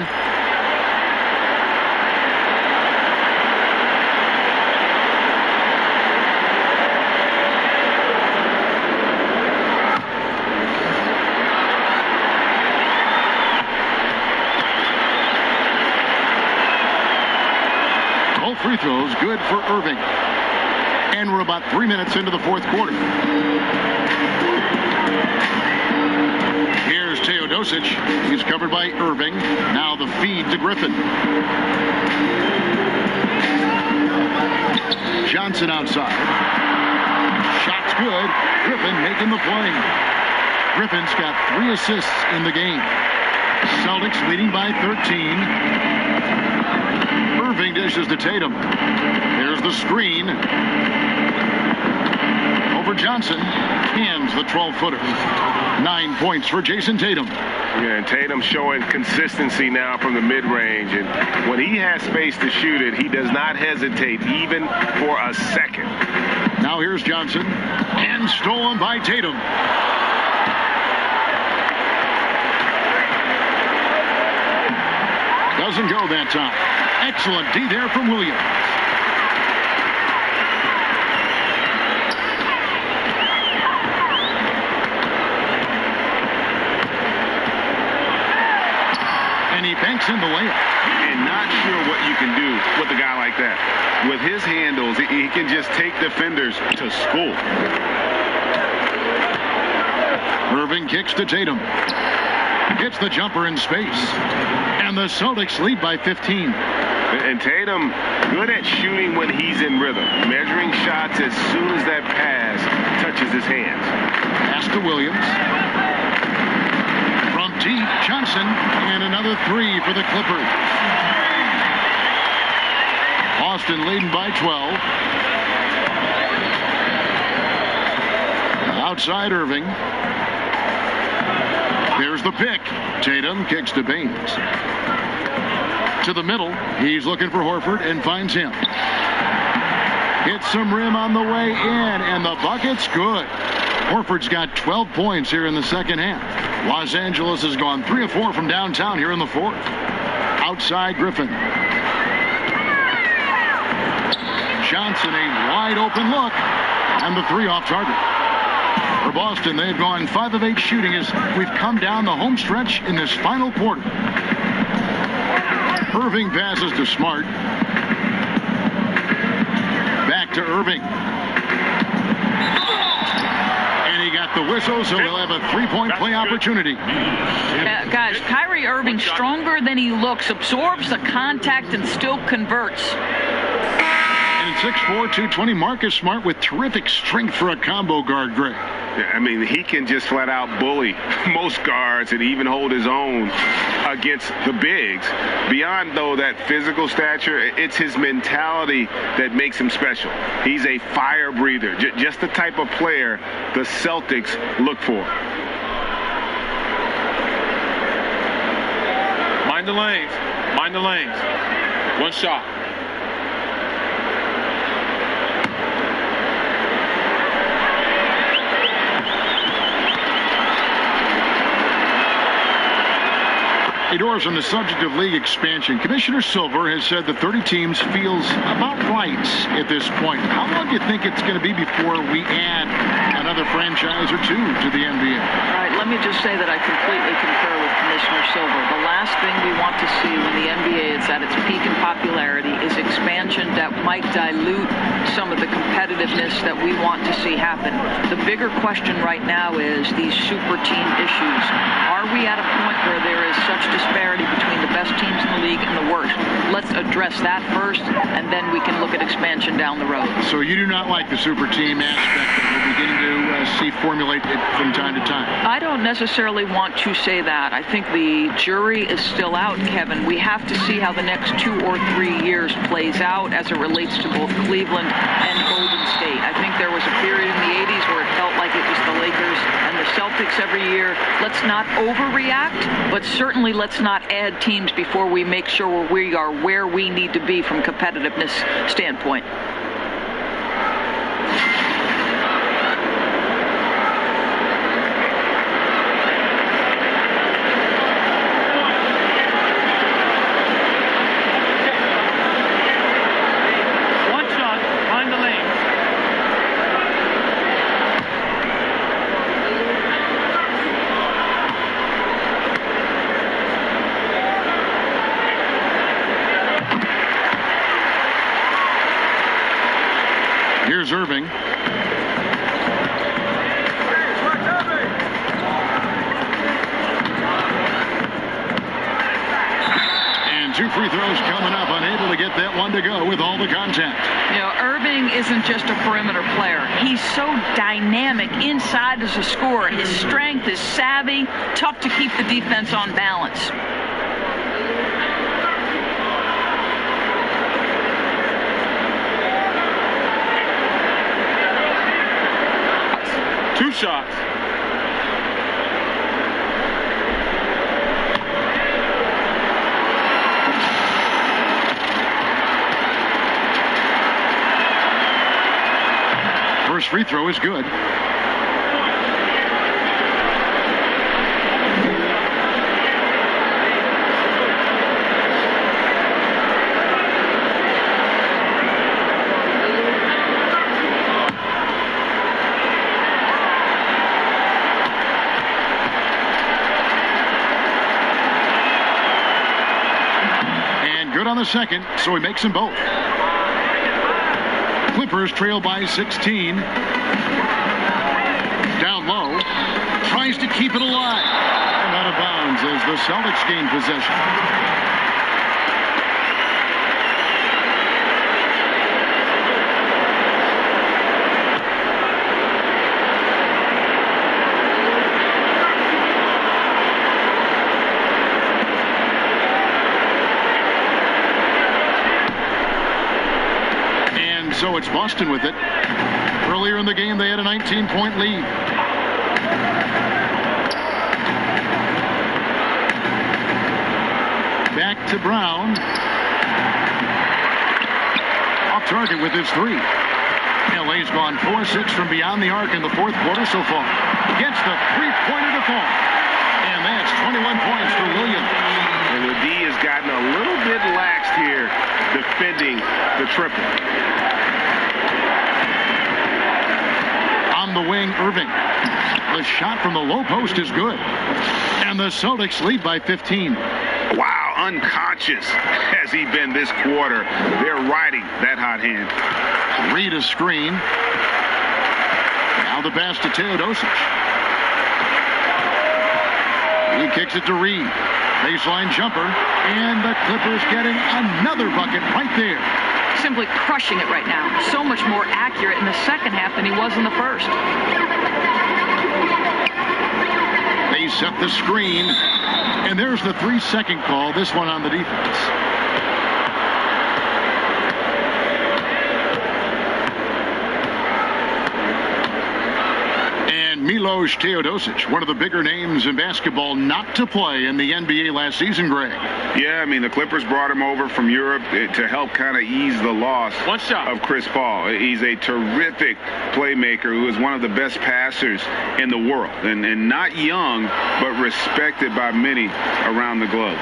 [SPEAKER 6] Free throws good for Irving. And we're about 3 minutes into the fourth quarter. Here's Teodosic. He's covered by Irving. Now the feed to Griffin. Johnson outside. Shot's good. Griffin making the play. Griffin's got 3 assists in the game. Celtics leading by 13. Irving dishes to Tatum. There's the screen. Over Johnson. Hands the 12-footer. 9 points for Jason Tatum.
[SPEAKER 7] Yeah, and Tatum showing consistency now from the mid-range. And when he has space to shoot it, he does not hesitate even for a second.
[SPEAKER 6] Now here's Johnson. And stolen by Tatum. Doesn't go that time. Excellent D there from Williams. And he banks in the layup.
[SPEAKER 7] And not sure what you can do with a guy like that. With his handles, he can just take defenders to school.
[SPEAKER 6] Irving kicks to Tatum. Hits the jumper in space. And the Celtics lead by 15.
[SPEAKER 7] And Tatum, good at shooting when he's in rhythm. Measuring shots as soon as that pass touches his hands.
[SPEAKER 6] Pass to Williams. From deep, Johnson. And another 3 for the Clippers. Boston leading by 12. Outside Irving. There's the pick. Tatum kicks to Baines. To the middle. He's looking for Horford and finds him. Hits some rim on the way in, and the bucket's good. Horford's got 12 points here in the second half. Los Angeles has gone 3 of 4 from downtown here in the fourth. Outside Griffin. Johnson, a wide open look, and the 3 off target. For Boston, they've gone 5 of 8 shooting as we've come down the home stretch in this final quarter. Irving passes to Smart. Back to Irving. And he got the whistle, so he'll have a 3-point play opportunity.
[SPEAKER 8] Guys, Kyrie Irving, stronger than he looks, absorbs the contact and still converts.
[SPEAKER 6] And 6'4", 220, Marcus Smart with terrific strength for a combo guard, Greg.
[SPEAKER 7] I mean, he can just flat out bully most guards and even hold his own against the bigs. Beyond, though, that physical stature, it's his mentality that makes him special. He's a fire breather, just the type of player the Celtics look for.
[SPEAKER 13] Mind the lanes. Mind the lanes. One shot.
[SPEAKER 6] Hey, Doris, on the subject of league expansion, Commissioner Silver has said that 30 teams feels about right at this point. How long do you think it's going to be before we add another franchise or two to the NBA?
[SPEAKER 8] All right, let me just say that I completely concur with Commissioner Silver. The last thing we want to see when the NBA is at its peak in popularity is expansion that might dilute some of the competitiveness that we want to see happen. The bigger question right now is these super team issues. Are we at a point where there is such disparity between the best teams in the league and the worst? Let's address that first, and then we can look at expansion down the road.
[SPEAKER 6] So you do not like the super team aspect that we're beginning to see formulated from time to time?
[SPEAKER 8] I don't necessarily want to say that. I think the jury is still out, Kevin. We have to see how the next 2 or 3 years plays out as it relates to both Cleveland and Golden State. I think there was a period in the 80s where it felt like it was the Lakers and the Celtics every year. Let's not overreact, but certainly let's not add teams before we make sure we are where we need to be from competitiveness standpoint.
[SPEAKER 6] Here's Irving. And 2 free throws coming up, unable to get that one to go with all the contact.
[SPEAKER 8] You know, Irving isn't just a perimeter player. He's so dynamic inside as a scorer. His strength is savvy, tough to keep the defense on balance.
[SPEAKER 13] Two shots.
[SPEAKER 6] First free throw is good. On the second, so he makes them both. Clippers trail by 16. Down low, tries to keep it alive. And out of bounds as the Celtics gain possession. So it's Boston with it. Earlier in the game, they had a 19-point lead. Back to Brown. Off target with his 3. LA's gone 4-6 from beyond the arc in the 4th quarter so far. Gets the 3-pointer to fall. And that's 21 points for Williams.
[SPEAKER 7] And the D has gotten a little bit lax here defending the triple.
[SPEAKER 6] On the wing, Irving. The shot from the low post is good. And the Celtics lead by 15.
[SPEAKER 7] Wow, unconscious has he been this quarter. They're riding that hot hand.
[SPEAKER 6] Reed a screen. Now the pass to Teodosic. He kicks it to Reed. Baseline jumper. And the Clippers getting another bucket right there.
[SPEAKER 8] Simply crushing it right now. So much more accurate in the second half than he was in the first.
[SPEAKER 6] He set the screen, and there's the 3-second call, this one on the defense. Milos Teodosic, one of the bigger names in basketball not to play in the NBA last season, Greg.
[SPEAKER 7] Yeah, I mean, the Clippers brought him over from Europe to help kind of ease the loss of Chris Paul. He's a terrific playmaker who is one of the best passers in the world, and not young, but respected by many around the globe.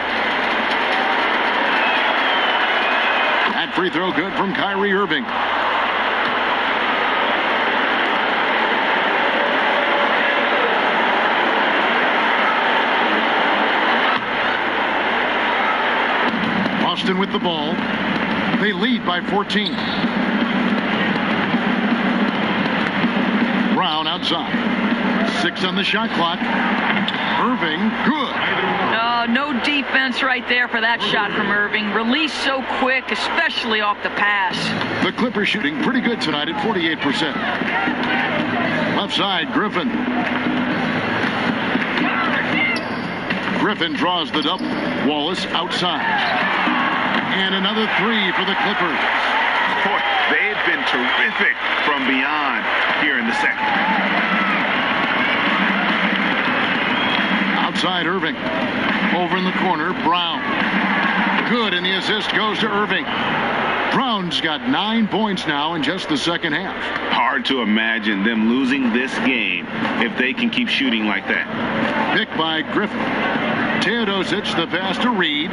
[SPEAKER 6] That free throw good from Kyrie Irving. Boston with the ball. They lead by 14. Brown outside. 6 on the shot clock. Irving, good.
[SPEAKER 8] No defense right there for that shot from Irving. Released so quick, especially off the pass.
[SPEAKER 6] The Clippers shooting pretty good tonight at 48%. Left side, Griffin. Griffin draws the double. Wallace outside. And another 3 for the Clippers.
[SPEAKER 7] Boy, they've been terrific from beyond here in the second.
[SPEAKER 6] Outside Irving. Over in the corner, Brown. Good, and the assist goes to Irving. Brown's got 9 points now in just the second half.
[SPEAKER 7] Hard to imagine them losing this game if they can keep shooting like that.
[SPEAKER 6] Picked by Griffin. Teodosic, the pass to Reed.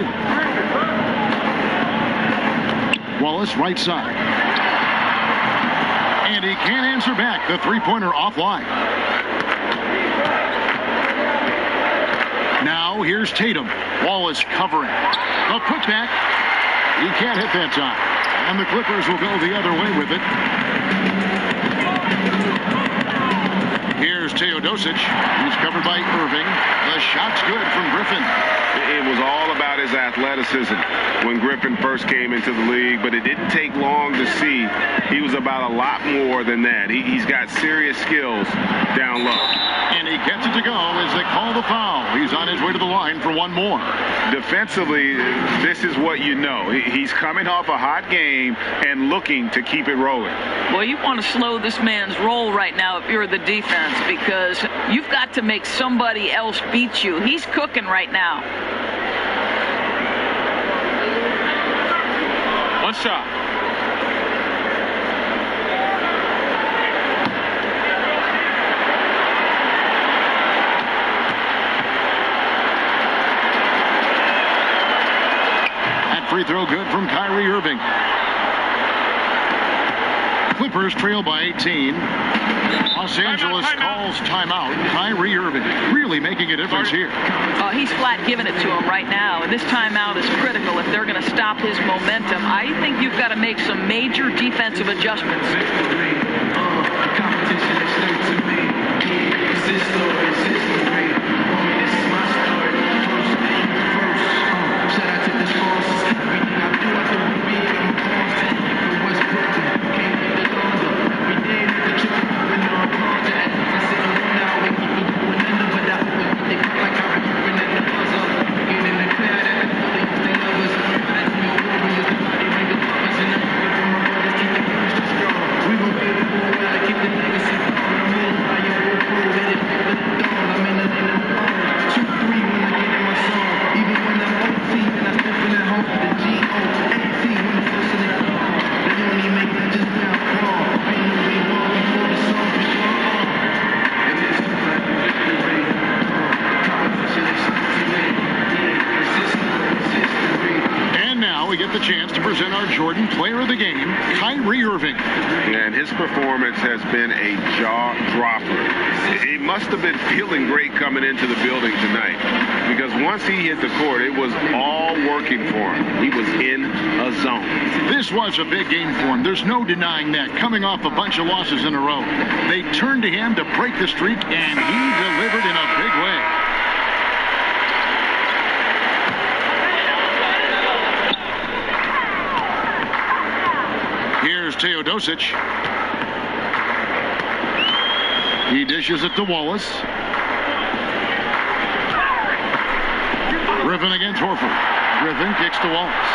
[SPEAKER 6] Wallace, right side. And he can't answer back. The three-pointer offline. Now here's Tatum. Wallace covering. The putback. He can't hit that time. And the Clippers will go the other way with it. Here's Teodosic. He's covered by Irving. The shot's good from Griffin.
[SPEAKER 7] It was all about his athleticism when Griffin first came into the league, but it didn't take long to see he was about a lot more than that. He's got serious skills down low.
[SPEAKER 6] And he gets it to go as they call the foul. He's on his way to the line for one more.
[SPEAKER 7] Defensively, this is what you know. He's coming off a hot game and looking to keep it rolling.
[SPEAKER 8] Well, you want to slow this man's roll right now if you're the defense, because you've got to make somebody else beat you. He's cooking right now.
[SPEAKER 13] One shot.
[SPEAKER 6] That free throw good from Kyrie Irving. Clippers trail by 18. Los Angeles calls timeout. Kyrie Irving really making a difference here.
[SPEAKER 8] He's flat giving it to him right now, and this timeout is critical if they're going to stop his momentum. I think you've got to make some major defensive adjustments.
[SPEAKER 6] Player of the game, Kyrie Irving.
[SPEAKER 7] And his performance has been a jaw-dropper. He must have been feeling great coming into the building tonight, because once he hit the court, it was all working for him. He was in a zone.
[SPEAKER 6] This was a big game for him. There's no denying that. Coming off a bunch of losses in a row, they turned to him to break the streak, and he delivered in a big way. Here's Teodosic. He dishes it to Wallace. Griffin against Horford. Griffin kicks to Wallace.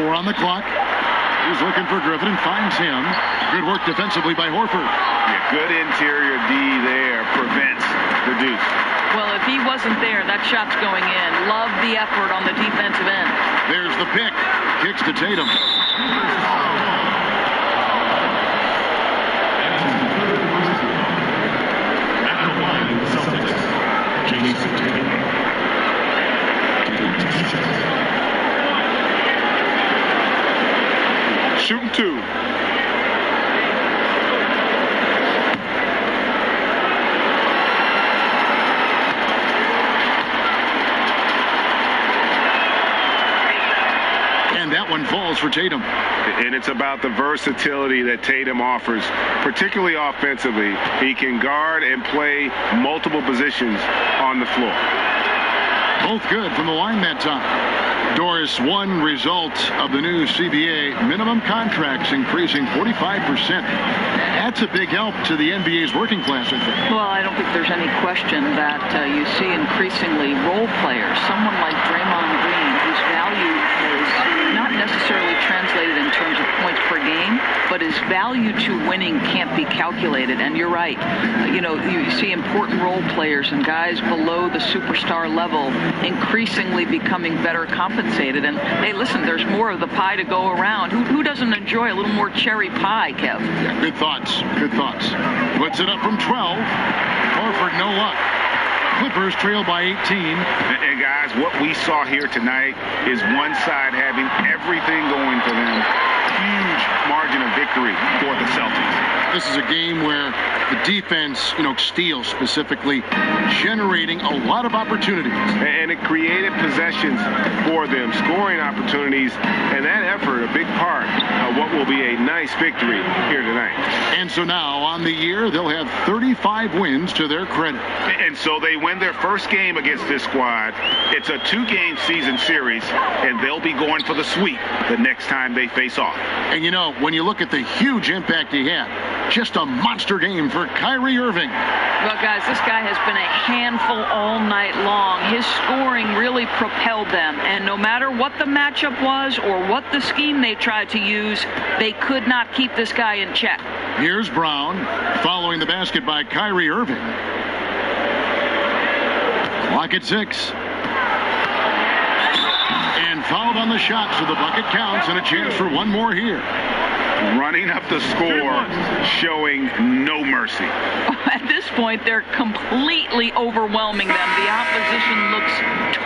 [SPEAKER 6] 4 on the clock. He's looking for Griffin and finds him. Good work defensively by Horford.
[SPEAKER 7] Yeah, good interior D there prevents the deuce.
[SPEAKER 8] Well, if he wasn't there, that shot's going in. Love the effort on the defensive end.
[SPEAKER 6] There's the pick. Kicks to Tatum.
[SPEAKER 2] Shooting 2.
[SPEAKER 6] And that one falls for Tatum.
[SPEAKER 7] And it's about the versatility that Tatum offers, particularly offensively. He can guard and play multiple positions on the floor.
[SPEAKER 6] Both good from the line that time. Doris, one result of the new CBA, minimum contracts increasing 45%. That's a big help to the NBA's working class, I think.
[SPEAKER 8] Well, I don't think there's any question that you see increasingly role players, someone like Draymond Green, whose value is not necessarily translated in terms of points per game, but his value to winning can't be calculated. And you're right. You see important role players and guys below the superstar level increasingly becoming better compensated. And, hey, listen, there's more of the pie to go around. Who doesn't enjoy a little more cherry pie, Kev?
[SPEAKER 6] Yeah, good thoughts. Good thoughts. Puts it up from 12. Horford, no luck. Clippers trail by 18.
[SPEAKER 7] And guys, what we saw here tonight is one side having everything going for them. Huge margin of victory for the Celtics.
[SPEAKER 6] This is a game where the defense, steals specifically, generating a lot of opportunities.
[SPEAKER 7] And it created possessions for them, scoring opportunities, and that effort, a big part of what will be a nice victory here tonight.
[SPEAKER 6] And so now, on the year, they'll have 35 wins to their credit.
[SPEAKER 7] And so they win their first game against this squad. It's a 2-game season series, and they'll be going for the sweep the next time they face off.
[SPEAKER 6] And when you look at the huge impact he had, just a monster game for Kyrie Irving.
[SPEAKER 8] Well, guys, this guy has been a handful all night long. His scoring really propelled them, and no matter what the matchup was or what the scheme they tried to use, they could not keep this guy in check.
[SPEAKER 6] Here's Brown following the basket by Kyrie Irving. Clock at 6. And fouled on the shot, so the bucket counts, and a chance for one more here.
[SPEAKER 7] Running up the score, showing no mercy.
[SPEAKER 8] At this point, they're completely overwhelming them. The opposition looks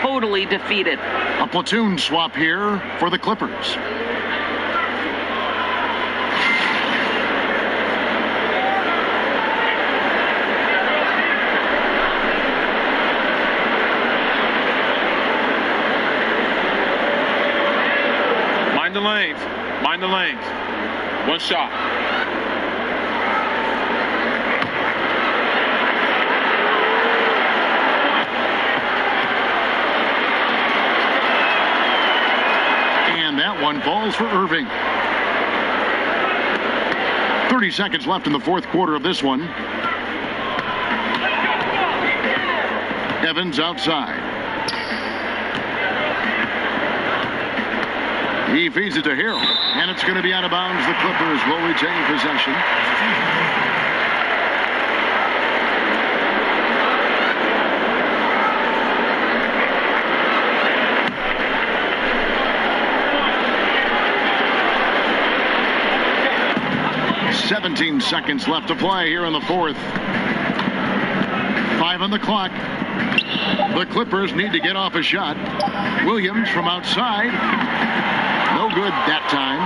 [SPEAKER 8] totally defeated.
[SPEAKER 6] A platoon swap here for the Clippers.
[SPEAKER 12] Mind the lanes. Mind the lanes. One shot.
[SPEAKER 6] And that one falls for Irving. 30 seconds left in the fourth quarter of this one. Evans outside. He feeds it to Harrell, and it's going to be out of bounds. The Clippers will retain possession. "17 seconds left to play here in the fourth. 5 on the clock. The Clippers need to get off a shot. Williams from outside. No good that time.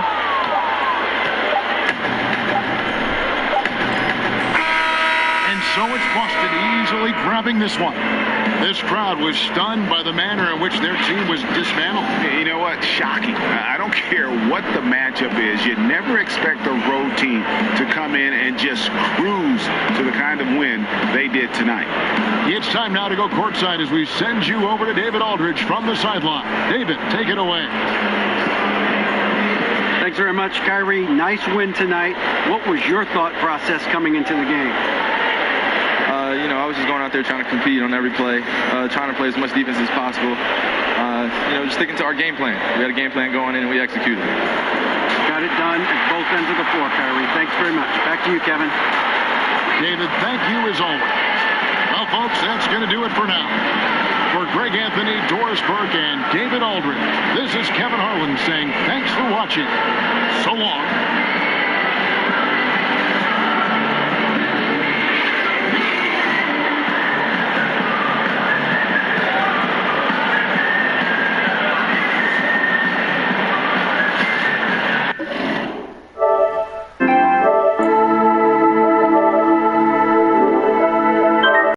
[SPEAKER 6] And so it's Boston easily grabbing this one. This crowd was stunned by the manner in which their team was dismantled.
[SPEAKER 7] You know what? Shocking. I don't care what the matchup is. You never expect a road team to come in and just cruise to the kind of win they did tonight.
[SPEAKER 6] It's time now to go courtside as we send you over to David Aldridge from the sideline. David, take it away.
[SPEAKER 9] Thanks very much, Kyrie. Nice win tonight. What was your thought process coming into the game?
[SPEAKER 12] I was just going out there trying to compete on every play, trying to play as much defense as possible. Just sticking to our game plan. We had a game plan going in, and we executed it.
[SPEAKER 9] Got it done at both ends of the floor, Kyrie. Thanks very much. Back to you, Kevin.
[SPEAKER 6] David, thank you as always. Well, folks, that's going to do it for now. For Greg Anthony, Doris Burke, and David Aldridge, this is Kevin Harlan saying thanks for watching. So long.